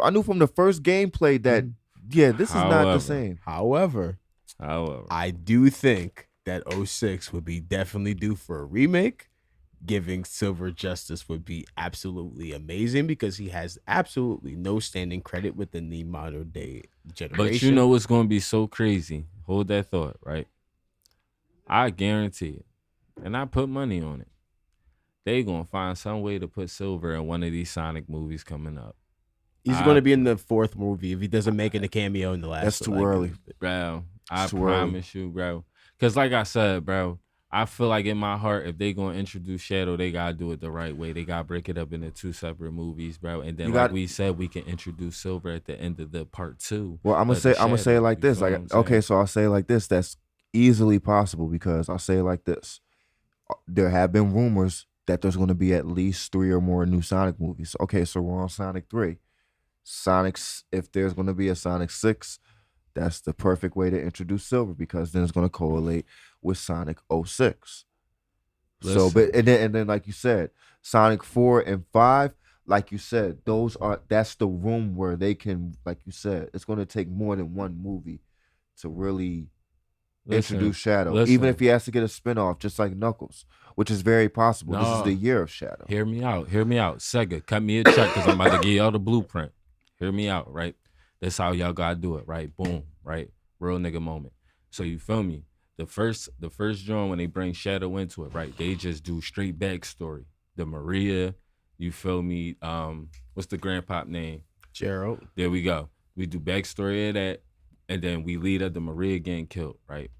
Speaker 3: I knew from the first gameplay that this is not the same.
Speaker 2: However, I do think that 06 would be definitely due for a remake. Giving Silver justice would be absolutely amazing because he has absolutely no standing credit within the modern day generation.
Speaker 4: But you know what's going to be so crazy? Hold that thought, right? I guarantee it, and I put money on it. They going to find some way to put Silver in one of these Sonic movies coming up.
Speaker 2: He's going to be in the fourth movie if he doesn't make it a cameo in the last.
Speaker 3: That's too early,
Speaker 4: bro. I promise you, bro. Because like I said, bro, I feel like in my heart, if they gonna introduce Shadow, they gotta do it the right way. They gotta break it up into two separate movies, bro. And then, we said, we can introduce Silver at the end of the part 2.
Speaker 3: Well, I'm gonna say it like this. Like, okay, so I'll say it like this. That's easily possible because I'll say it like this. There have been rumors that there's gonna be at least 3 or more new Sonic movies. Okay, so we're on Sonic 3. If there's gonna be a Sonic 6, that's the perfect way to introduce Silver because then it's gonna correlate with Sonic 06. Listen. So, but and then like you said, Sonic 4 and 5, like you said, that's the room where they can, like you said, it's going to take more than one movie to really introduce Shadow. Even if he has to get a spinoff, just like Knuckles, which is very possible. This is the year of Shadow.
Speaker 4: Hear me out. Sega, cut me a check because I'm about to give y'all the blueprint. Hear me out, right? That's how y'all gotta do it, right? Boom, right? Real nigga moment. So you feel me? The first joint when they bring Shadow into it, right? They just do straight backstory. The Maria, you feel me? What's the grandpop name?
Speaker 2: Gerald.
Speaker 4: There we go. We do backstory of that, and then we lead up to Maria getting killed, right?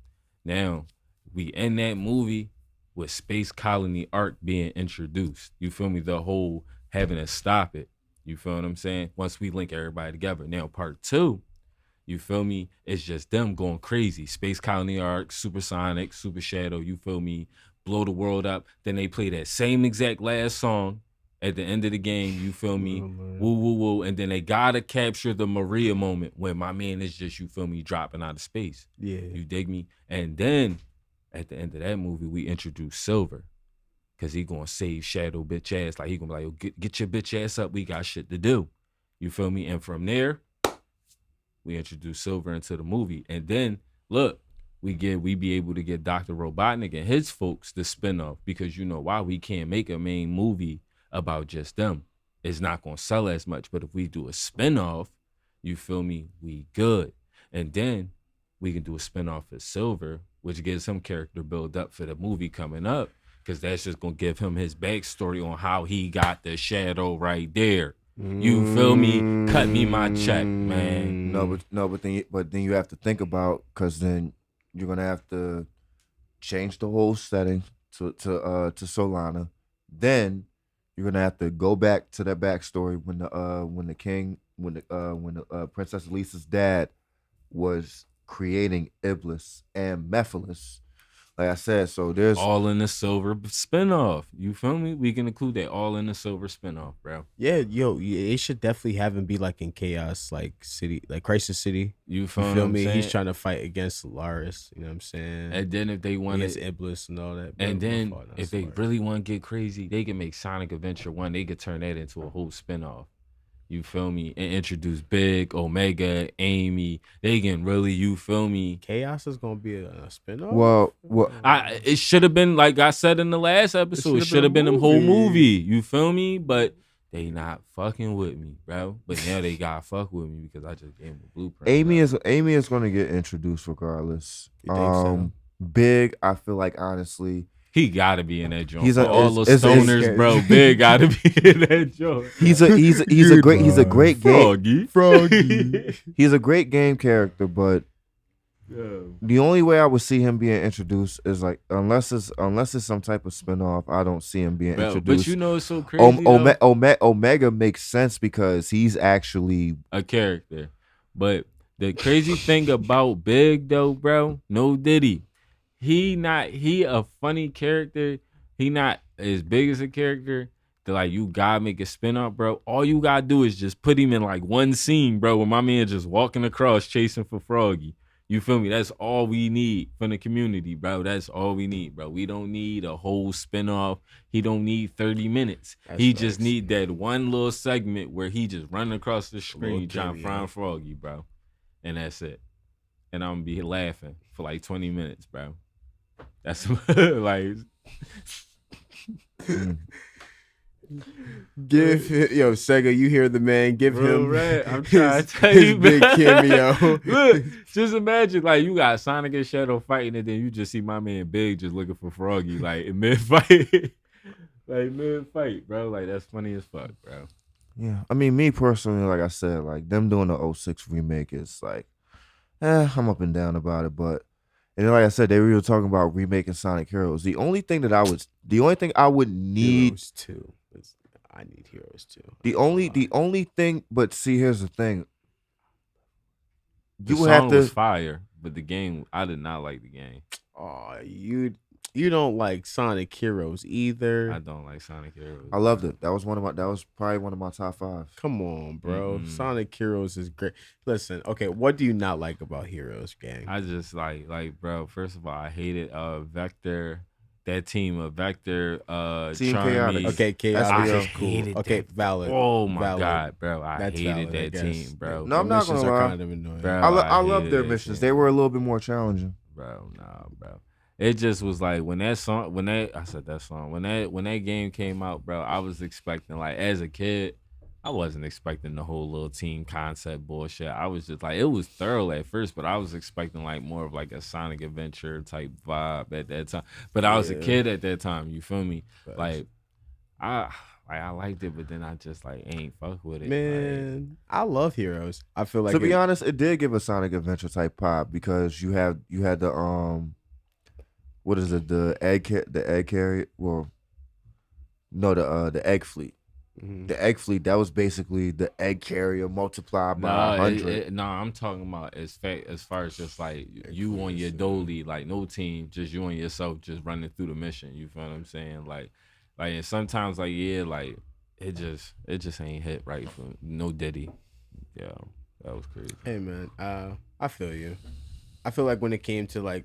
Speaker 4: Now, we end that movie with Space Colony Arc being introduced. You feel me? The whole having to stop it. You feel what I'm saying? Once we link everybody together. Now, part 2, you feel me? It's just them going crazy. Space Colony Arc, Super Sonic, Super Shadow, you feel me? Blow the world up. Then they play that same exact last song at the end of the game, you feel me? Woo, woo, woo. And then they gotta capture the Maria moment when my man is just, you feel me, dropping out of space.
Speaker 2: Yeah.
Speaker 4: You dig me? And then at the end of that movie, we introduce Silver. Cause he gonna save Shadow bitch ass. Like he gonna be like, yo, get your bitch ass up. We got shit to do. You feel me? And from there, we introduce Silver into the movie. And then look, we be able to get Dr. Robotnik and his folks the spinoff because you know why we can't make a main movie about just them. It's not gonna sell as much. But if we do a spinoff, You feel me? We good. And then we can do a spinoff of Silver, which gives him character build up for the movie coming up. Because that's just gonna give him his backstory on how he got the shadow right there. You feel me? Cut me my check, man.
Speaker 3: But then you have to think about, because then you're gonna have to change the whole setting to Solana. Then you're gonna have to go back to that backstory when the Princess Elisa's dad was creating Iblis and Mephiles. Like I said, so there's
Speaker 4: all in the Silver spinoff. You feel me? We can include that all in the Silver spinoff, bro.
Speaker 2: Yeah, it should definitely have him be like in Chaos, like City, like Crisis City.
Speaker 4: You feel
Speaker 2: me?
Speaker 4: Saying?
Speaker 2: He's trying to fight against Laris. You know what I'm saying?
Speaker 4: And then if they want
Speaker 2: against Iblis and all that.
Speaker 4: And then if they really want to get crazy, they can make Sonic Adventure 1. They could turn that into a whole spinoff. You feel me? And introduce Big, Omega, Amy. They can really, you feel me?
Speaker 2: Chaos is gonna be a spinoff.
Speaker 3: Well,
Speaker 4: it should have been, like I said in the last episode. It should have been a whole movie. You feel me? But they not fucking with me, bro. But now they gotta fuck with me because I just gave them a blueprint.
Speaker 3: Amy is gonna get introduced regardless.
Speaker 2: You think so?
Speaker 3: Big, I feel like honestly.
Speaker 4: He gotta be in that joint.
Speaker 3: He's
Speaker 4: all those stoners, bro. Big gotta be in that joint.
Speaker 3: He's a great game. Froggy. He's a great game character, but the only way I would see him being introduced is like unless it's some type of spinoff. I don't see him being introduced.
Speaker 4: But you know it's so crazy.
Speaker 3: Omega makes sense because he's actually
Speaker 4: a character. But the crazy thing about Big though, bro, no Diddy. He a funny character. He not as big as a character that like you gotta make a spin-off, bro. All you gotta do is just put him in like one scene, bro, with my man just walking across chasing for Froggy. You feel me? That's all we need from the community, bro. That's all we need, bro. We don't need a whole spin-off. He don't need 30 minutes. He just need that one little segment where he just running across the screen trying to find Froggy, bro. And that's it. And I'm gonna be laughing for like 20 minutes, bro. That's like
Speaker 2: give Sega, you hear the man, give him
Speaker 4: I'm trying to tell
Speaker 2: his
Speaker 4: you,
Speaker 2: big cameo.
Speaker 4: Look, just imagine like you got Sonic and Shadow fighting and then you just see my man Big just looking for Froggy like in mid-fight. Like mid-fight, bro. Like that's funny as fuck, bro.
Speaker 3: Yeah. I mean, me personally, like I said, like them doing the 06 remake is like I'm up and down about it, but and then, like I said, they were talking about remaking Sonic Heroes. The only thing I would need
Speaker 2: Heroes 2. I need Heroes 2.
Speaker 3: The only thing, but see, here's the thing.
Speaker 4: The song was fire, but the game, I did not like the game.
Speaker 2: Oh, you don't like Sonic Heroes either.
Speaker 4: I don't like Sonic Heroes.
Speaker 3: I loved it. That was probably one of my top 5.
Speaker 2: Come on, bro. Sonic Heroes is great. Listen, okay, what do you not like about Heroes, gang?
Speaker 4: I just like, bro, first of all, I hated Vector. That team of Vector,
Speaker 3: Team Chaotic.
Speaker 2: Okay, Chaotic is cool.
Speaker 4: Hated
Speaker 2: okay,
Speaker 4: that.
Speaker 2: valid.
Speaker 4: Oh my
Speaker 2: valid.
Speaker 4: God, bro. I hated
Speaker 2: valid,
Speaker 4: that team, bro.
Speaker 3: No, I'm not gonna lie.
Speaker 2: Kind of annoying.
Speaker 4: Bro,
Speaker 3: I love their missions.
Speaker 4: Team.
Speaker 3: They were a little bit more challenging.
Speaker 4: Bro, nah, bro. It just was like when that game came out, bro, I was expecting, like, as a kid, I wasn't expecting the whole little team concept bullshit. I was just like, it was thorough at first, but I was expecting like more of like a Sonic Adventure type vibe at that time. But I was a kid at that time, you feel me? Like I liked it, but then I just like ain't fuck with it.
Speaker 2: Man, I love Heroes. I feel like
Speaker 3: to be honest, it did give a Sonic Adventure type pop because you had the what is it, the egg carrier? Well, no, the egg fleet. Mm-hmm. The egg fleet, that was basically the egg carrier multiplied by 100.
Speaker 4: No, I'm talking about as far as just like you on your dolly, like no team, just you and yourself just running through the mission. You feel what I'm saying? Like and sometimes like like it just ain't hit right for no Diddy. Yeah, that was crazy.
Speaker 2: Hey man, I feel you. I feel like when it came to like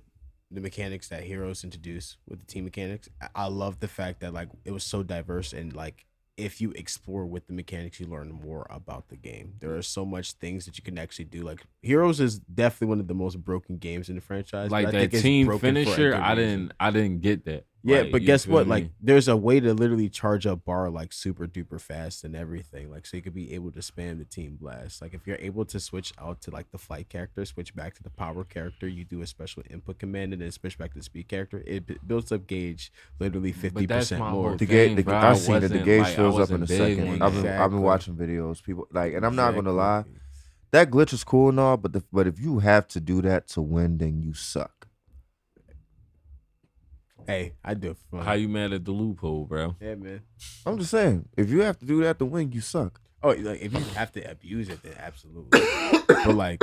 Speaker 2: the mechanics that Heroes introduced with the team mechanics, I love the fact that like it was so diverse and like if you explore with the mechanics, you learn more about the game. There are so much things that you can actually do. Like Heroes is definitely one of the most broken games in the franchise.
Speaker 4: Like that team finisher, I didn't get that.
Speaker 2: Yeah,
Speaker 4: Like,
Speaker 2: but
Speaker 4: you
Speaker 2: guess
Speaker 4: feel
Speaker 2: what?
Speaker 4: me?
Speaker 2: Like, there's a way to literally charge up bar like super duper fast and everything. Like, so you could be able to spam the team blast. Like, if you're able to switch out to like the flight character, switch back to the power character, you do a special input command, and then switch back to the speed character. Builds up gauge literally
Speaker 4: But that's
Speaker 2: 50%
Speaker 4: my
Speaker 2: more.
Speaker 4: whole
Speaker 3: The
Speaker 4: thing,
Speaker 3: gauge,
Speaker 4: bro.
Speaker 3: I seen it. The
Speaker 4: wasn't,
Speaker 3: gauge
Speaker 4: like, I
Speaker 3: fills up in
Speaker 4: wasn't
Speaker 3: a
Speaker 4: big
Speaker 3: second.
Speaker 4: on
Speaker 3: I've
Speaker 4: that.
Speaker 3: been
Speaker 2: Exactly.
Speaker 3: watching videos. People like, and I'm not gonna lie,
Speaker 2: Exactly.
Speaker 3: that glitch is cool and all, but if you have to do that to win, then you suck.
Speaker 2: Hey, I do it for fun.
Speaker 4: How you mad at the loophole, bro?
Speaker 2: Yeah, man.
Speaker 3: I'm just saying, if you have to do that to win, you suck.
Speaker 2: Oh, like if you have to abuse it, then absolutely. But like,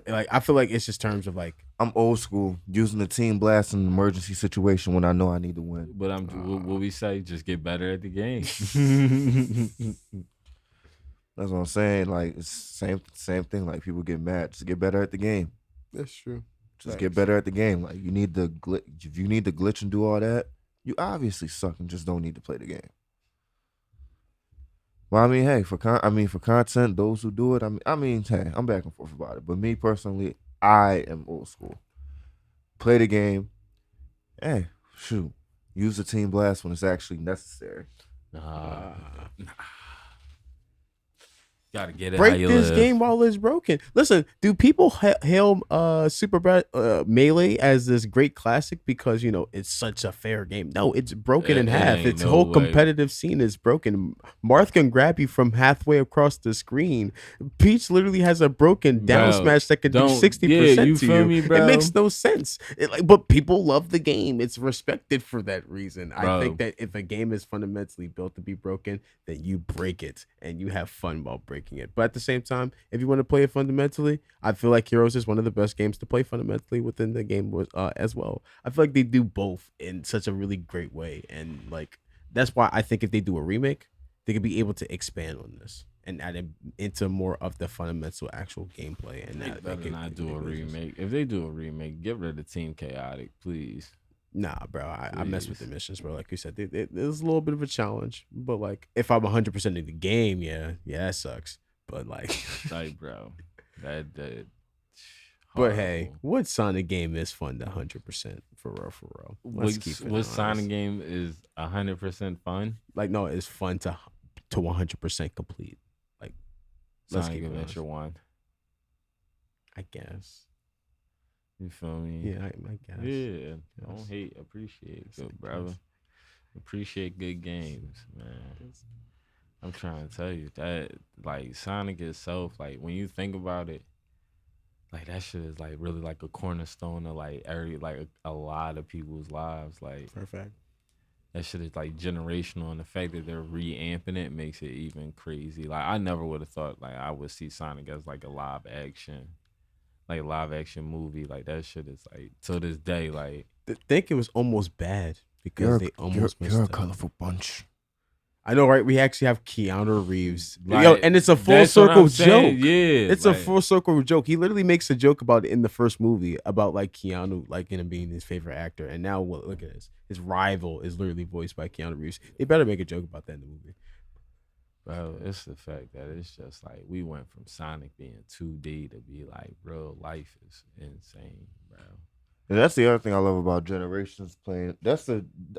Speaker 2: like I feel like it's just terms of like,
Speaker 3: I'm old school, using the team blast in an emergency situation when I know I need to win.
Speaker 4: But what we say, just get better at the game.
Speaker 3: That's what I'm saying. Like it's same thing. Like people get mad, just get better at the game.
Speaker 2: that's true.
Speaker 3: Just get better at the game. Like you need the glitch. If you need the glitch and do all that, you obviously suck and just don't need to play the game. Well, I mean, hey, for content, those who do it, I mean, hey, I'm back and forth about it. But me personally, I am old school. Play the game. Hey, shoot, use the team blast when it's actually necessary.
Speaker 4: Gotta get it.
Speaker 2: Break
Speaker 4: how you
Speaker 2: this
Speaker 4: live.
Speaker 2: game while it's broken. Listen, do people hail Melee as this great classic because it's such a fair game? No, it's broken in
Speaker 4: It
Speaker 2: half.
Speaker 4: ain't
Speaker 2: Its
Speaker 4: no
Speaker 2: whole
Speaker 4: way.
Speaker 2: competitive scene is broken. Marth can grab you from halfway across the screen. Peach literally has a broken down
Speaker 4: Bro,
Speaker 2: smash that can do
Speaker 4: don't-
Speaker 2: 60%
Speaker 4: yeah, you
Speaker 2: to
Speaker 4: feel
Speaker 2: you.
Speaker 4: me,
Speaker 2: It
Speaker 4: bro?
Speaker 2: makes no sense. But people love the game. It's respected for that reason. I
Speaker 4: Bro.
Speaker 2: think that if a game is fundamentally built to be broken, then you break it and you have fun while breaking it. But at the same time, if you want to play it fundamentally, I feel like Heroes is one of the best games to play fundamentally within the game as well. I feel like they do both in such a really great way, and like that's why I think if they do a remake, they could be able to expand on this and add it into more of the fundamental actual gameplay. And
Speaker 4: They
Speaker 2: that
Speaker 4: better
Speaker 2: make it
Speaker 4: not do a
Speaker 2: ridiculous.
Speaker 4: remake. If they do a remake, get rid of Team Chaotic, please.
Speaker 2: Nah, bro, I mess with the
Speaker 4: Please.
Speaker 2: missions, bro. Like you said, it's a little bit of a challenge, but like if I'm 100% in the game, yeah, that sucks. But like,
Speaker 4: Like, bro, that.
Speaker 2: but hey,
Speaker 4: horrible.
Speaker 2: what Sonic game is fun to 100% for real? Let's keep it
Speaker 4: What
Speaker 2: honest.
Speaker 4: Sonic game is 100% fun?
Speaker 2: Like no, it's fun to 100% complete. Like let's
Speaker 4: Sonic
Speaker 2: keep it
Speaker 4: Adventure
Speaker 2: honest.
Speaker 4: 1.
Speaker 2: I guess.
Speaker 4: You feel me?
Speaker 2: Yeah, I guess.
Speaker 4: Yeah.
Speaker 2: Yes.
Speaker 4: Don't hate, appreciate.
Speaker 2: Yes, I
Speaker 4: Good, brother.
Speaker 2: guess.
Speaker 4: Appreciate good games, man. I'm trying to tell you that, like, Sonic itself, like, when you think about it, like, that shit is, like, really, like, a cornerstone of, like, a lot of people's lives. Like,
Speaker 2: Perfect.
Speaker 4: that shit is, like, generational, and the fact that they're reamping it makes it even crazy. Like, I never would have thought, like, I would see Sonic as, like, a live action movie. Like, that shit is, like, to this day, like,
Speaker 2: I think it was almost bad because they almost missed
Speaker 3: you're a
Speaker 2: it.
Speaker 3: colorful bunch.
Speaker 2: I know, right? We actually have Keanu Reeves.
Speaker 4: Like,
Speaker 2: Yo, and it's a full
Speaker 4: that's what
Speaker 2: circle
Speaker 4: I'm saying,
Speaker 2: joke.
Speaker 4: Yeah.
Speaker 2: It's a full circle joke. He literally makes a joke about it in the first movie about like Keanu, like being his favorite actor. And now look at this. His rival is literally voiced by Keanu Reeves. They better make a joke about that in the movie.
Speaker 4: Bro, it's the fact that it's just like we went from Sonic being 2D to be like real life is insane, bro.
Speaker 3: And that's the other thing I love about Generations playing. I'm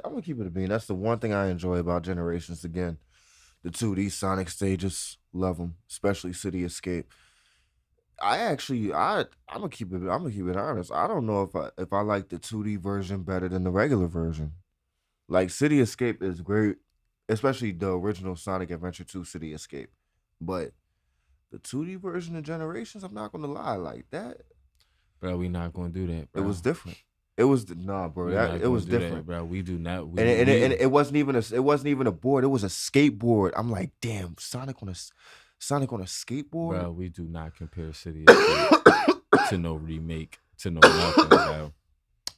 Speaker 3: gonna keep it a bean. That's the one thing I enjoy about Generations. Again, the 2D Sonic stages, love them, especially City Escape. I'm gonna keep it honest. I don't know if I like the 2D version better than the regular version. Like City Escape is great, especially the original Sonic Adventure 2 City Escape. But the 2D version of Generations, I'm not gonna lie, like that.
Speaker 4: Bro, we not gonna do that, bro.
Speaker 3: It was different. It was bro.
Speaker 4: We not
Speaker 3: It was
Speaker 4: gonna do that,
Speaker 3: different,
Speaker 4: bro. We do not.
Speaker 3: and it wasn't even a board. It was a skateboard. I'm like, damn, Sonic on a skateboard.
Speaker 4: Bro, we do not compare City Escape to no remake, to no nothing, bro.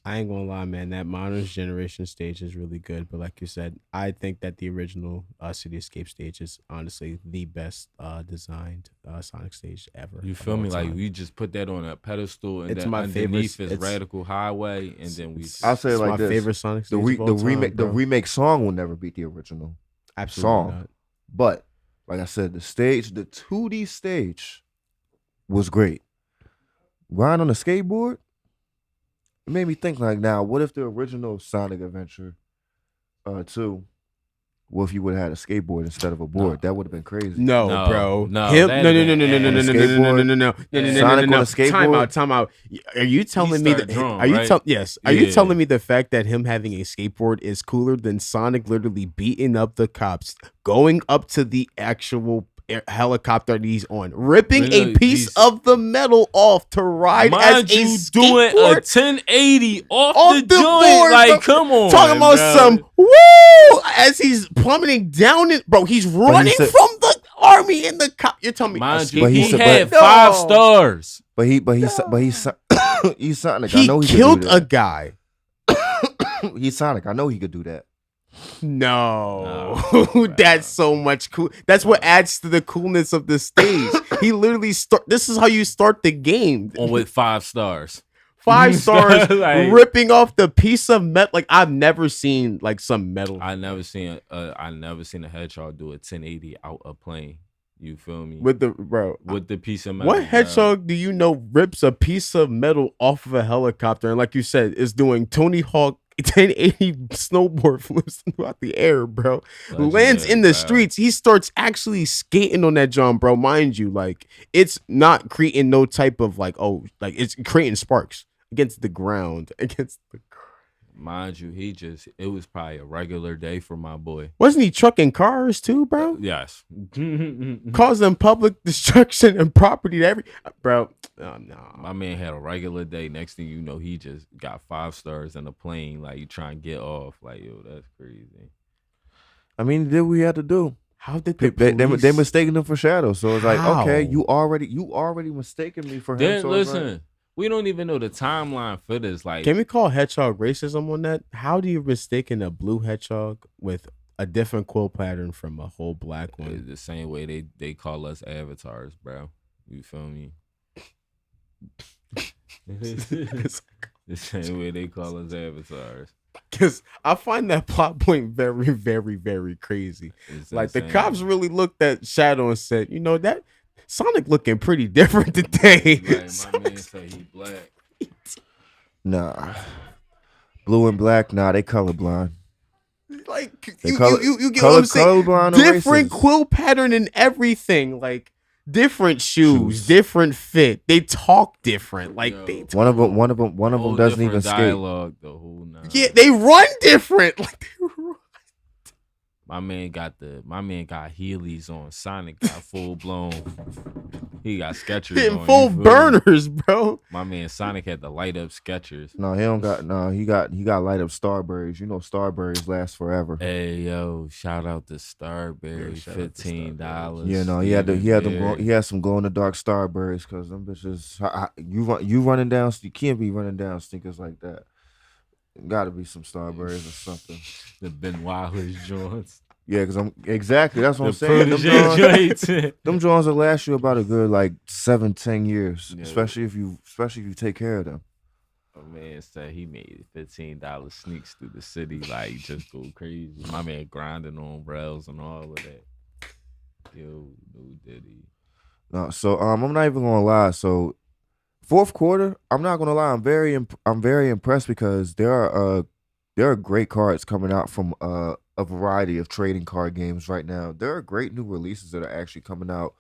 Speaker 2: I ain't gonna lie, man. That modern generation stage is really good, but like you said, I think that the original City Escape stage is honestly the best designed Sonic stage ever.
Speaker 4: You
Speaker 2: of
Speaker 4: feel
Speaker 2: all
Speaker 4: me? Like
Speaker 2: time.
Speaker 4: we just put that on a pedestal, and
Speaker 2: It's
Speaker 4: then
Speaker 2: my
Speaker 4: underneath
Speaker 2: favorite-
Speaker 4: is Radical Highway, and then we.
Speaker 3: I'll say it
Speaker 2: It's
Speaker 3: like
Speaker 2: my
Speaker 3: this.
Speaker 2: favorite Sonic
Speaker 3: The
Speaker 2: stage of all time,
Speaker 3: the
Speaker 2: bro.
Speaker 3: remake song will never beat the original
Speaker 2: Absolutely
Speaker 3: song.
Speaker 2: not.
Speaker 3: But like I said, the 2D stage was great. Riding on a skateboard, it made me think like, now, what if the original Sonic Adventure 2, what if you would have had a skateboard instead of a board? That would have been crazy.
Speaker 2: No,
Speaker 4: No,
Speaker 2: bro.
Speaker 4: no,
Speaker 2: Him?
Speaker 4: that'd
Speaker 2: No, no,
Speaker 4: have
Speaker 2: no,
Speaker 4: been
Speaker 2: no, no, no, no,
Speaker 4: ass.
Speaker 2: no, no, no, no, no, no, no, no, no,
Speaker 3: Sonic
Speaker 2: no,
Speaker 3: on
Speaker 2: no.
Speaker 3: a skateboard?
Speaker 2: Time out. Are you telling me
Speaker 4: started
Speaker 2: that?
Speaker 4: drawing,
Speaker 2: Are you
Speaker 4: right?
Speaker 2: Yes. Are you
Speaker 4: Yeah.
Speaker 2: telling me the fact that him having a skateboard is cooler than Sonic literally beating up the cops, going up to the actual helicopter that he's on, ripping
Speaker 4: Look,
Speaker 2: a piece
Speaker 4: he's-
Speaker 2: of the metal off to ride
Speaker 4: Mind
Speaker 2: as a
Speaker 4: you, doing a
Speaker 2: skateboard
Speaker 4: 1080 off
Speaker 2: off
Speaker 4: the
Speaker 2: the
Speaker 4: joint.
Speaker 2: board,
Speaker 4: Like,
Speaker 2: bro.
Speaker 4: come on,
Speaker 2: talking about
Speaker 4: bro.
Speaker 2: some woo as he's plummeting down it, bro. He's running
Speaker 3: said-
Speaker 2: from the army and the cop. You're telling me,
Speaker 4: Mind you,
Speaker 3: But he
Speaker 4: he
Speaker 3: said-
Speaker 4: had
Speaker 3: but-
Speaker 4: 5
Speaker 2: No.
Speaker 4: stars.
Speaker 3: But he's Sonic. I
Speaker 2: he
Speaker 3: know he
Speaker 2: killed
Speaker 3: could
Speaker 2: a
Speaker 3: do
Speaker 2: guy.
Speaker 3: that. He's Sonic. I know he could do that.
Speaker 2: No,
Speaker 4: No,
Speaker 2: that's so much cool. That's what adds to the coolness of the stage. He literally This is how you start the game.
Speaker 4: On with 5 stars.
Speaker 2: 5 stars,
Speaker 4: Like-
Speaker 2: ripping off the piece of metal. Like I've never seen like some metal.
Speaker 4: I never seen a hedgehog do a 1080 out a plane. You feel me?
Speaker 2: With the bro,
Speaker 4: With the piece of metal.
Speaker 2: what
Speaker 4: bro.
Speaker 2: hedgehog do you know rips a piece of metal off of a helicopter and, like you said, is doing Tony Hawk 1080 snowboard flips throughout the air, bro? Lands in the
Speaker 4: Legendary, bro.
Speaker 2: streets. He starts actually skating on that jump, bro. Mind you, like it's not creating no type of like it's creating sparks against the ground, against the.
Speaker 4: Mind you, it was probably a regular day for my boy.
Speaker 2: Wasn't he trucking cars too, bro?
Speaker 4: Yes.
Speaker 2: Causing public destruction and property to bro. Oh, no.
Speaker 4: My man had a regular day. Next thing you know, he just got 5 stars in a plane. Like, you trying to get off. Like, yo, that's crazy.
Speaker 3: I mean, he did what he had to do.
Speaker 2: How did the
Speaker 3: They
Speaker 2: police...
Speaker 3: mistaken him for Shadow. So it's like,
Speaker 2: How?
Speaker 3: okay, you already mistaken me for him.
Speaker 4: Then
Speaker 3: So it's like-
Speaker 4: listen, we don't even know the timeline for this. Like,
Speaker 2: Can we call hedgehog racism on that? How do you mistaken a blue hedgehog with a different quill pattern from a whole black one?
Speaker 4: the same way they call us avatars, bro. You feel me? The same way they call us avatars.
Speaker 2: Because I find that plot point very, very, very crazy.
Speaker 4: It's
Speaker 2: Like the
Speaker 4: insane.
Speaker 2: cops really looked at Shadow and said, you know, that Sonic looking pretty different today.
Speaker 4: Like, my man say he black.
Speaker 3: Nah. Blue and black, nah, they colorblind.
Speaker 2: Like
Speaker 3: They
Speaker 2: you
Speaker 3: color-
Speaker 2: get what I'm saying?
Speaker 3: colorblind or
Speaker 2: Different
Speaker 3: racist.
Speaker 2: quill pattern and everything. Like different shoes,
Speaker 3: Shoes.
Speaker 2: different fit. They talk different. Like
Speaker 4: Yo.
Speaker 2: they talk,
Speaker 3: One of them
Speaker 4: Whole
Speaker 3: doesn't
Speaker 4: different
Speaker 3: even skate.
Speaker 4: dialogue, the whole nine.
Speaker 2: yeah, they run different. Like they run.
Speaker 4: My man got Heelys on. Sonic got full blown. He got Skechers
Speaker 2: Hitting
Speaker 4: on.
Speaker 2: full
Speaker 4: you feel me?
Speaker 2: burners, bro.
Speaker 4: My man Sonic had the light up Skechers.
Speaker 3: No, he don't got. No, he got light up Starberries. You know, Starberries last forever.
Speaker 4: Hey yo, shout out to Starberry,
Speaker 2: Yeah, shout out to
Speaker 4: $15.
Speaker 3: Yeah, no, he had some glow in the dark Starberries because them bitches. You running down. You can't be running down stinkers like that. Got to be some Starberries or something.
Speaker 4: The Ben Wallace joints.
Speaker 3: Yeah, because that's what I'm
Speaker 4: The
Speaker 3: saying. Them
Speaker 4: Protege
Speaker 3: joints,
Speaker 4: joints.
Speaker 3: them joints will last you about a good like 7-10 years,
Speaker 4: Yeah.
Speaker 3: especially if you take care of them.
Speaker 4: My man said he made $15 sneaks through the city, like just go crazy. My man grinding on rails and all of that. Yo, no Diddy.
Speaker 3: No, so I'm not even gonna lie. So fourth quarter, I'm not gonna lie. I'm very impressed because there are great cards coming out from a variety of trading card games right now. There are great new releases that are actually coming out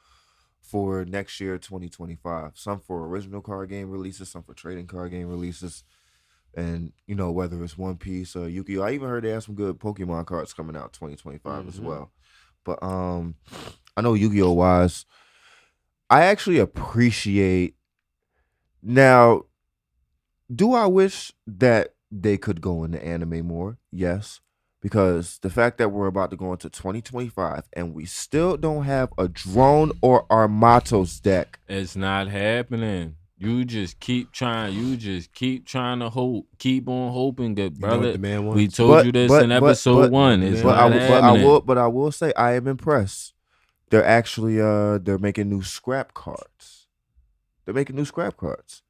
Speaker 3: for next year, 2025. Some for original card game releases, some for trading card game releases. And, you know, whether it's One Piece or Yu-Gi-Oh! I even heard they have some good Pokemon cards coming out 2025 as well. But I know Yu-Gi-Oh! Wise, I actually appreciate. Now, do I wish that they could go into anime more? Yes. Because the fact that we're about to go into 2025 and we still don't have a drone or Armatos deck.
Speaker 4: It's not happening. You just keep trying. You just keep trying to hope. Keep on hoping, good
Speaker 2: You know what
Speaker 4: brother.
Speaker 2: the man
Speaker 4: We
Speaker 2: wants?
Speaker 4: told you this in episode 1. It's
Speaker 2: but
Speaker 4: not happening.
Speaker 3: But I will say I am impressed. They're actually they're making new scrap cards. They're making new scrap cards.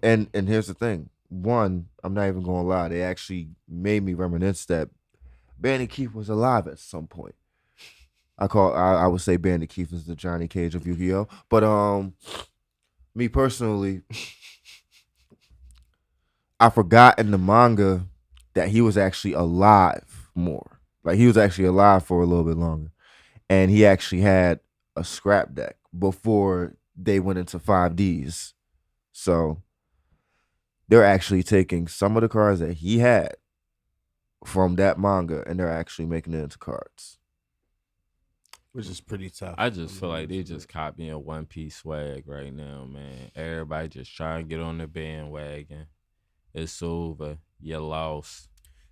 Speaker 3: And here's the thing. One, I'm not even gonna lie, they actually made me reminisce that Bandit Keith was alive at some point. I would say Bandit Keith is the Johnny Cage of Yu-Gi-Oh! But me personally, I forgot in the manga that he was actually alive more. Like he was actually alive for a little bit longer, and he actually had a scrap deck before they went into 5Ds. So they're actually taking some of the cards that he had from that manga, and they're actually making it into cards.
Speaker 2: Which is pretty tough.
Speaker 4: I just feel like they just copying One Piece swag right now, man. Everybody just trying to get on the bandwagon. It's over. You lost.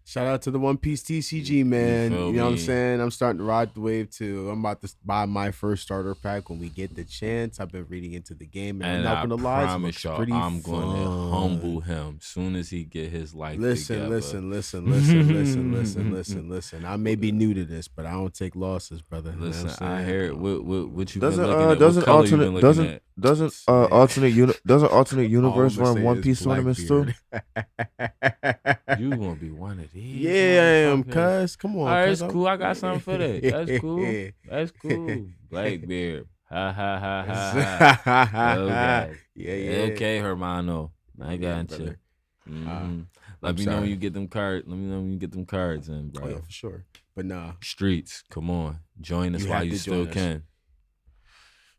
Speaker 2: Shout out to the One Piece TCG, man.
Speaker 4: feel
Speaker 2: You know what I'm
Speaker 4: me?
Speaker 2: saying? I'm starting to ride the wave too. I'm about to buy my first starter pack when we get the chance. I've been reading into the game, and I'm
Speaker 4: And
Speaker 2: not
Speaker 4: I
Speaker 2: gonna lie, it
Speaker 4: promise
Speaker 2: looks
Speaker 4: y'all,
Speaker 2: pretty
Speaker 4: I'm
Speaker 2: fun.
Speaker 4: going to humble him soon as he get his life together.
Speaker 2: Listen. I may be new to this, but I don't take losses, brother. You know what I'm
Speaker 4: Listen, I
Speaker 2: saying?
Speaker 4: heard what you been
Speaker 3: Doesn't
Speaker 4: looking at.
Speaker 3: doesn't
Speaker 4: What color you been
Speaker 3: alternate
Speaker 4: looking at?
Speaker 3: doesn't alternate universe
Speaker 2: All I'ma
Speaker 3: run
Speaker 2: say
Speaker 3: One
Speaker 2: is
Speaker 3: Piece tournaments too?
Speaker 4: You gonna be one of these?
Speaker 2: Yeah, I am,
Speaker 4: motherfuckers?
Speaker 2: cuz. Come on,
Speaker 4: All right,
Speaker 2: cuz.
Speaker 4: it's cool. I got something for that. That's cool. That's cool. Blackbeard. Ha ha ha ha ha. Okay.
Speaker 2: Yeah.
Speaker 4: Okay, Hermano. I got you.
Speaker 2: brother.
Speaker 4: Let me know when
Speaker 2: sorry.
Speaker 4: you get them cards. Let me know when you get them cards in,
Speaker 2: Oh,
Speaker 4: bro.
Speaker 2: yeah, for sure. But nah.
Speaker 4: Streets, come on. Join us
Speaker 2: You
Speaker 4: while
Speaker 2: have
Speaker 4: you
Speaker 2: to
Speaker 4: still
Speaker 2: join us.
Speaker 4: can.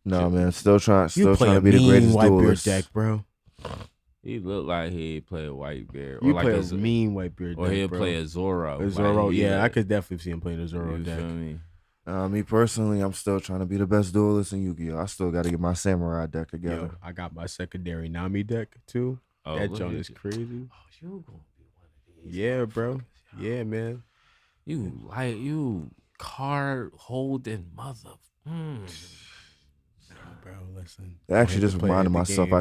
Speaker 3: No, man, still trying
Speaker 2: You play
Speaker 3: to
Speaker 2: a
Speaker 3: be the
Speaker 2: mean
Speaker 3: greatest
Speaker 2: Whitebeard
Speaker 3: duelist.
Speaker 2: deck, bro.
Speaker 4: He look like he play a Whitebeard.
Speaker 2: You
Speaker 4: Or like
Speaker 2: play
Speaker 4: a
Speaker 2: a mean Whitebeard
Speaker 4: Or
Speaker 2: deck,
Speaker 4: he'll
Speaker 2: bro.
Speaker 4: play a Zorro.
Speaker 2: A
Speaker 4: Like,
Speaker 2: Zoro,
Speaker 4: he
Speaker 2: yeah, I
Speaker 4: like-
Speaker 2: could definitely see him playing a Zoro
Speaker 4: You
Speaker 2: deck.
Speaker 4: feel me?
Speaker 3: Me personally, I'm still trying to be the best duelist in Yu-Gi-Oh. I still got to get my samurai deck together.
Speaker 2: Yo, I got my secondary Nami deck too.
Speaker 4: Oh,
Speaker 2: that
Speaker 4: look
Speaker 2: joint
Speaker 4: at
Speaker 2: is
Speaker 4: you.
Speaker 2: crazy.
Speaker 4: Oh, you gonna be one of these.
Speaker 2: Yeah, bro.
Speaker 4: motherfuckers, y'all.
Speaker 2: Yeah, man.
Speaker 4: You card holding mother.
Speaker 2: Bro, listen.
Speaker 3: I actually
Speaker 2: I hate
Speaker 3: just
Speaker 2: to play
Speaker 3: reminded
Speaker 2: at the
Speaker 3: myself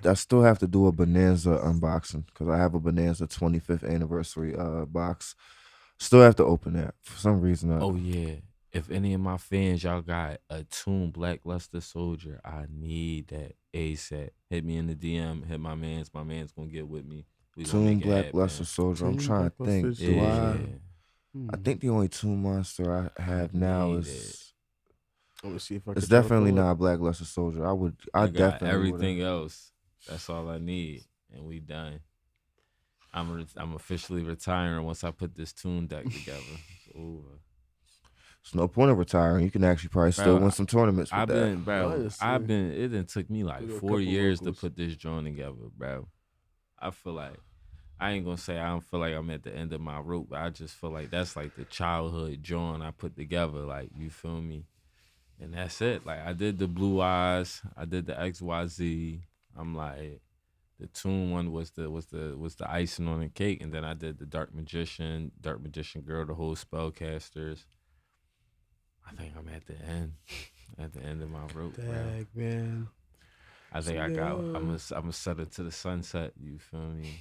Speaker 3: I still have to do a Bonanza unboxing because I have a Bonanza 25th anniversary box. Still have to open that for some reason.
Speaker 4: Oh yeah. If any of my fans y'all got a Toon Blackluster Soldier, I need that ASAP. Hit me in the DM. Hit my man's. My man's gonna get with me. We gonna
Speaker 3: Toon
Speaker 4: make it
Speaker 3: Black
Speaker 4: happen.
Speaker 3: Luster Soldier. I'm
Speaker 2: Toon
Speaker 3: trying to
Speaker 2: Black
Speaker 3: think.
Speaker 2: Luster
Speaker 3: Do
Speaker 4: Yeah.
Speaker 3: I think the only Toon monster I have now
Speaker 4: need
Speaker 3: is.
Speaker 2: I'm gonna see if I
Speaker 3: It's
Speaker 2: can draw
Speaker 3: definitely
Speaker 2: a card.
Speaker 3: not Black Luster Soldier. I
Speaker 4: got
Speaker 3: definitely
Speaker 4: everything
Speaker 3: would've-
Speaker 4: else. That's all I need, and we done. I'm officially retiring once I put this Toon deck together. It's over.
Speaker 3: There's no point of retiring. You can actually probably still
Speaker 4: Bro,
Speaker 3: win some tournaments with
Speaker 4: I've
Speaker 3: that.
Speaker 4: been, bro.
Speaker 2: Honestly.
Speaker 4: It done took me like
Speaker 2: Do a
Speaker 4: 4
Speaker 2: couple
Speaker 4: years to
Speaker 2: locals.
Speaker 4: put this joint together, bro. I feel like I ain't gonna say I don't feel like I'm at the end of my rope, but I just feel like that's like the childhood joint I put together. Like, you feel me? And that's it. Like, I did the Blue Eyes, I did the XYZ. I'm like, the Toon one was the icing on the cake, and then I did the Dark Magician Girl, the whole Spellcasters. I think I'm at the end of my rope, bro.
Speaker 2: Dag, man.
Speaker 4: I think I'm gonna set it to the sunset. You feel me?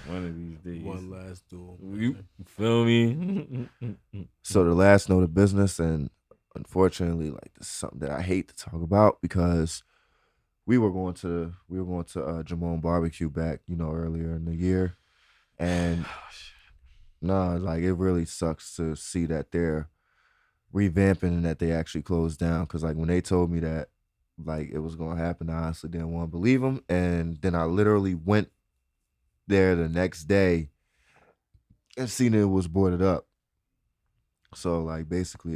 Speaker 4: One of these days.
Speaker 2: One last duel.
Speaker 4: You feel me?
Speaker 3: So the last note of business, and unfortunately, like this is something that I hate to talk about because we were going to Jamon Barbecue back, earlier in the year, and like it really sucks to see that they're revamping and that they actually closed down. Because like when they told me that like it was gonna happen, I honestly didn't want to believe them, and then I literally went there the next day and seen it was boarded up. So like basically,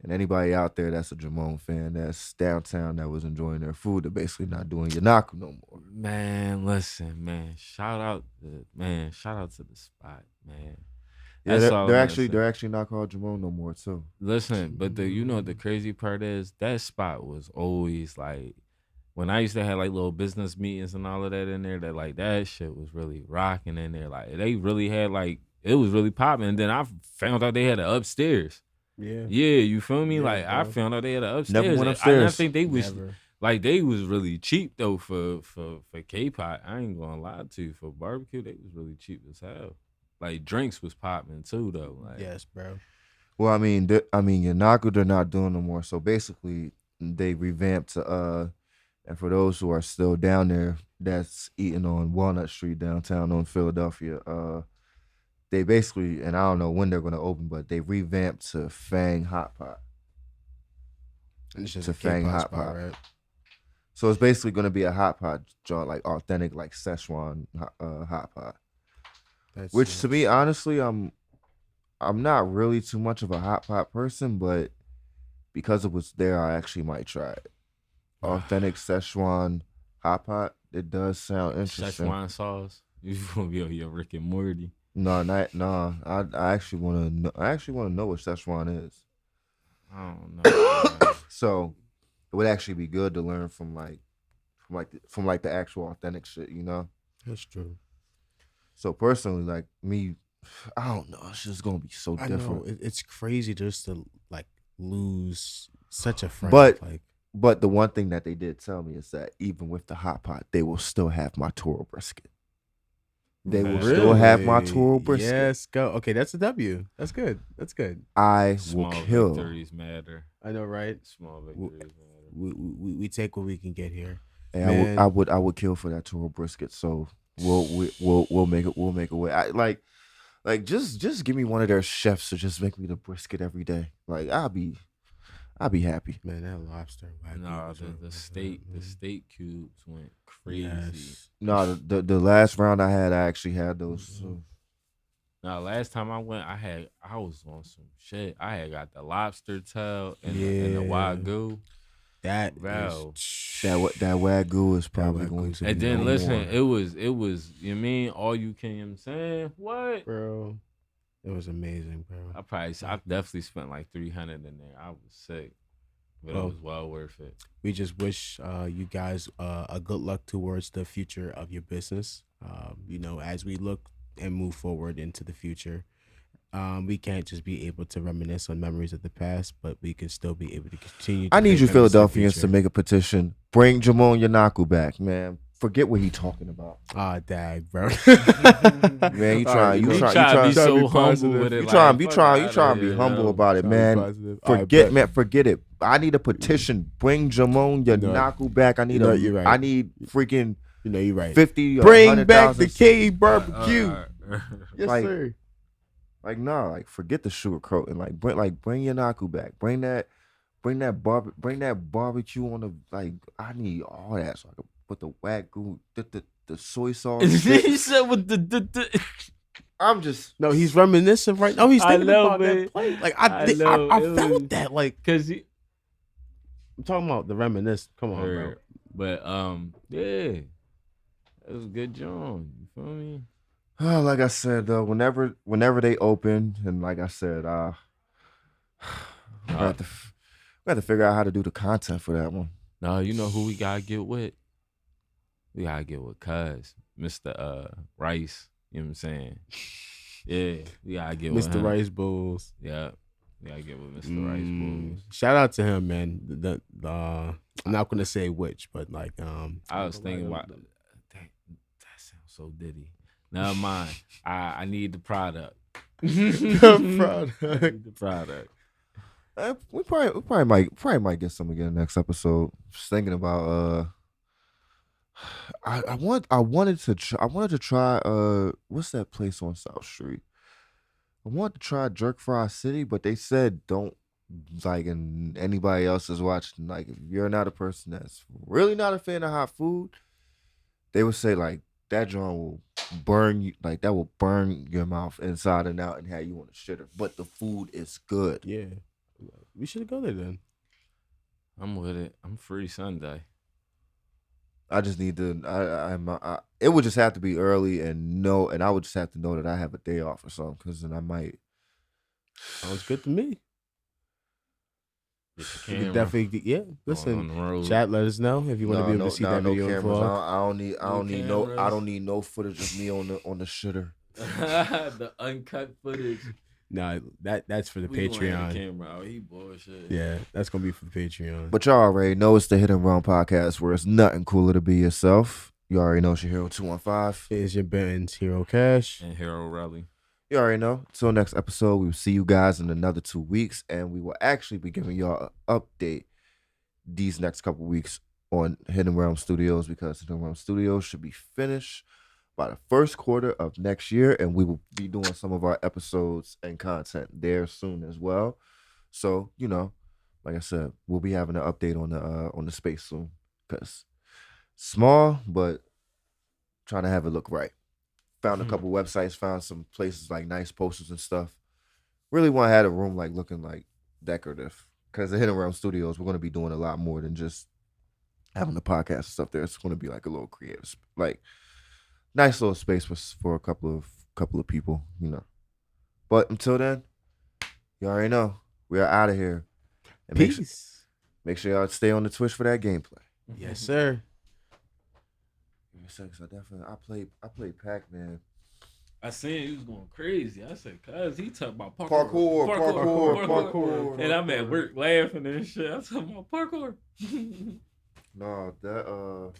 Speaker 3: and anybody out there that's a Jamon fan that's downtown that was enjoying their food, they're basically not doing Yanaku no more.
Speaker 4: Man, listen, man. Shout out to the spot, man.
Speaker 3: Yeah,
Speaker 4: That's all
Speaker 3: they're
Speaker 4: I'm
Speaker 3: actually
Speaker 4: gonna say.
Speaker 3: they're actually not called Jamon no more too.
Speaker 4: Listen, but the crazy part is that spot was always like, when I used to have like little business meetings and all of that in there, that like that shit was really rocking in there. Like they really had like, it was really popping. And then I found out they had an upstairs.
Speaker 2: Yeah.
Speaker 4: Yeah, you feel me?
Speaker 2: Yeah,
Speaker 4: like I
Speaker 2: bro.
Speaker 4: found out they had an upstairs.
Speaker 3: Never went
Speaker 4: And I
Speaker 3: upstairs.
Speaker 4: think they was
Speaker 2: Never.
Speaker 4: like, they was really cheap though for K-pop. I ain't gonna lie to you. For barbecue, they was really cheap as hell. Like drinks was popping too though. Like,
Speaker 2: Yes, bro.
Speaker 3: Well, I mean Yanaku they're not doing no more. So basically, they revamped to and for those who are still down there, that's eating on Walnut Street downtown on Philadelphia. They basically, and I don't know when they're gonna open, but they revamped to Fang Hot Pot.
Speaker 2: And it's just
Speaker 3: To
Speaker 2: a
Speaker 3: Fang
Speaker 2: K-pop
Speaker 3: Hot
Speaker 2: spot,
Speaker 3: Pot.
Speaker 2: right?
Speaker 3: So it's basically gonna be a hot pot joint, like authentic, like Szechuan hot pot.
Speaker 2: That's
Speaker 3: Which to me,
Speaker 2: nuts.
Speaker 3: honestly, I'm not really too much of a hot pot person, but because it was there, I actually might try it. Authentic Szechuan hot pot. It does sound interesting.
Speaker 4: Szechuan sauce. You gonna be on your Rick and Morty.
Speaker 3: No, not no. I actually want to know. I actually want to know what Szechuan is.
Speaker 4: I don't know. Man.
Speaker 3: So it would actually be good to learn from the actual authentic shit, you know.
Speaker 2: That's true.
Speaker 3: So personally, like me, I don't know. It's just gonna be so
Speaker 2: I
Speaker 3: different.
Speaker 2: know it's crazy just to like lose such a friend.
Speaker 3: But
Speaker 2: like
Speaker 3: but the one thing that they did tell me is that even with the hot pot, they will still have my Toro brisket. They will still have my Toro brisket.
Speaker 2: Yes, go. Okay, that's a W. That's good. That's good.
Speaker 3: I
Speaker 4: Small
Speaker 3: will kill.
Speaker 4: victories matter.
Speaker 2: I know, right?
Speaker 4: Small victories matter.
Speaker 2: We take what we can get here.
Speaker 3: And I would kill for that Toro brisket. So we'll make it. We'll make a way. Like just give me one of their chefs to just make me the brisket every day. Like I'll be happy.
Speaker 2: Man, that lobster.
Speaker 4: No, the steak cubes went crazy.
Speaker 2: Yes.
Speaker 3: No, the last round I actually had those. So.
Speaker 4: Now, last time I went, I was on some shit. I had got the lobster tail and the
Speaker 2: Yeah.
Speaker 4: wagyu.
Speaker 2: That
Speaker 4: Bro.
Speaker 3: That wagyu is probably
Speaker 2: Wagyu
Speaker 3: going
Speaker 2: is
Speaker 3: to
Speaker 4: And
Speaker 3: be
Speaker 4: then
Speaker 3: no
Speaker 4: listen,
Speaker 3: more.
Speaker 4: it was you mean all you can. You know what I'm saying what?
Speaker 2: bro. It was amazing, bro.
Speaker 4: I definitely spent like 300 in there. I was sick, but it
Speaker 2: Well,
Speaker 4: was well worth it.
Speaker 2: We just wish you guys a good luck towards the future of your business. You know, as we look and move forward into the future, we can't just be able to reminisce on memories of the past, but we can still be able to continue.
Speaker 3: I need you
Speaker 2: create memories of the
Speaker 3: Philadelphians to
Speaker 2: future.
Speaker 3: make a petition. Bring Jamon Yanaku back, man. Forget what he talking about.
Speaker 2: Ah, dag, bro.
Speaker 3: Man, you trying
Speaker 4: to be so humble with it.
Speaker 3: You trying
Speaker 4: like,
Speaker 3: to be humble about it, man. Forget it. I need a petition. Bring Jamon Yanaku back. I need
Speaker 2: you're right.
Speaker 3: I need freaking
Speaker 2: You know, you're right.
Speaker 3: 50 or
Speaker 2: Bring back
Speaker 3: 100,000.
Speaker 2: the K barbecue. Yes,
Speaker 3: Like,
Speaker 2: sir.
Speaker 3: Like no, like forget the sugar coat and bring Yanaku back. Bring that barbecue on the I need all that so I can put the wagyu, the soy sauce.
Speaker 4: He said with the
Speaker 3: I'm just
Speaker 2: No, he's reminiscing right now. He's
Speaker 4: I
Speaker 2: thinking
Speaker 4: know,
Speaker 2: about
Speaker 4: man.
Speaker 2: that plate. Like
Speaker 4: I
Speaker 2: I
Speaker 4: know,
Speaker 2: I
Speaker 4: it
Speaker 2: felt
Speaker 4: was-
Speaker 2: that. Like
Speaker 4: cause
Speaker 2: I'm talking about the reminisce. Come on, bro.
Speaker 4: but yeah, it was a good John. You feel me?
Speaker 3: like I said, whenever they open, and like I said, we have to figure out how to do the content for that one.
Speaker 4: No, you know who we gotta get with? We gotta get with Cuz, Mr. Rice. You know what I'm saying? Yeah, we gotta get with
Speaker 2: Mr.
Speaker 4: him.
Speaker 2: Rice Bowls.
Speaker 4: Yeah, we gotta get with Mr. Rice Bulls.
Speaker 2: Shout out to him, man. The I'm not gonna say which, but like
Speaker 4: I was thinking about that sounds so ditty. Never mind. I need the product. I need the product.
Speaker 3: We probably might get some again next episode. Just thinking about I wanted to try what's that place on South Street? I wanted to try Jerk Fry City, but they said don't and anybody else is watching, if you're not a person that's really not a fan of hot food, they would say that joint will burn you, that will burn your mouth inside and out and have you on the shitter. But the food is good.
Speaker 2: yeah, we should go there then.
Speaker 4: I'm with it. I'm free Sunday.
Speaker 3: I just need to. It would just have to be early and I would just have to know that I have a day off or something, because then I might.
Speaker 2: Sounds good to me.
Speaker 4: Get your
Speaker 2: We
Speaker 4: camera.
Speaker 2: could definitely, yeah.
Speaker 4: on
Speaker 2: Listen,
Speaker 4: the road.
Speaker 2: chat. Let us know if you want to be able to see that video
Speaker 3: cameras.
Speaker 2: vlog.
Speaker 3: I don't need.
Speaker 4: cameras.
Speaker 3: I don't need no footage of me on the shitter.
Speaker 4: The uncut footage.
Speaker 2: Nah, that's for the
Speaker 4: We gonna have the
Speaker 2: Patreon.
Speaker 4: camera out. He bullshit.
Speaker 2: Yeah, that's gonna be for the Patreon.
Speaker 3: But y'all already know it's the Hit and Run podcast, where it's nothing cooler to be yourself. You already know it's your hero 215.
Speaker 2: It's your Ben's Hero Cash.
Speaker 4: And Harold Raleigh.
Speaker 3: You already know. Till next episode, we will see you guys in another 2 weeks, and we will actually be giving y'all an update these next couple weeks on Hidden Realm Studios, because Hidden Realm Studios should be finished by the first quarter of next year, and we will be doing some of our episodes and content there soon as well. So, like I said, we'll be having an update on the space soon. because small, but trying to have it look right. Found a couple websites, found some places like nice posters and stuff. Really want to have a room like looking like decorative. Because the Hidden Realm Studios, we're going to be doing a lot more than just having the podcast and stuff there. It's going to be like a little creative, like nice little space for a couple of people, you know. But until then, you already know we are out of here. And
Speaker 2: Peace.
Speaker 3: Make sure y'all stay on the Twitch for that gameplay.
Speaker 2: Yes, sir.
Speaker 3: I played Pac-Man.
Speaker 1: I seen he was going crazy. I said, cuz he talking about
Speaker 3: Parkour.
Speaker 1: And I'm at work laughing and shit. I talking about parkour.
Speaker 3: No, that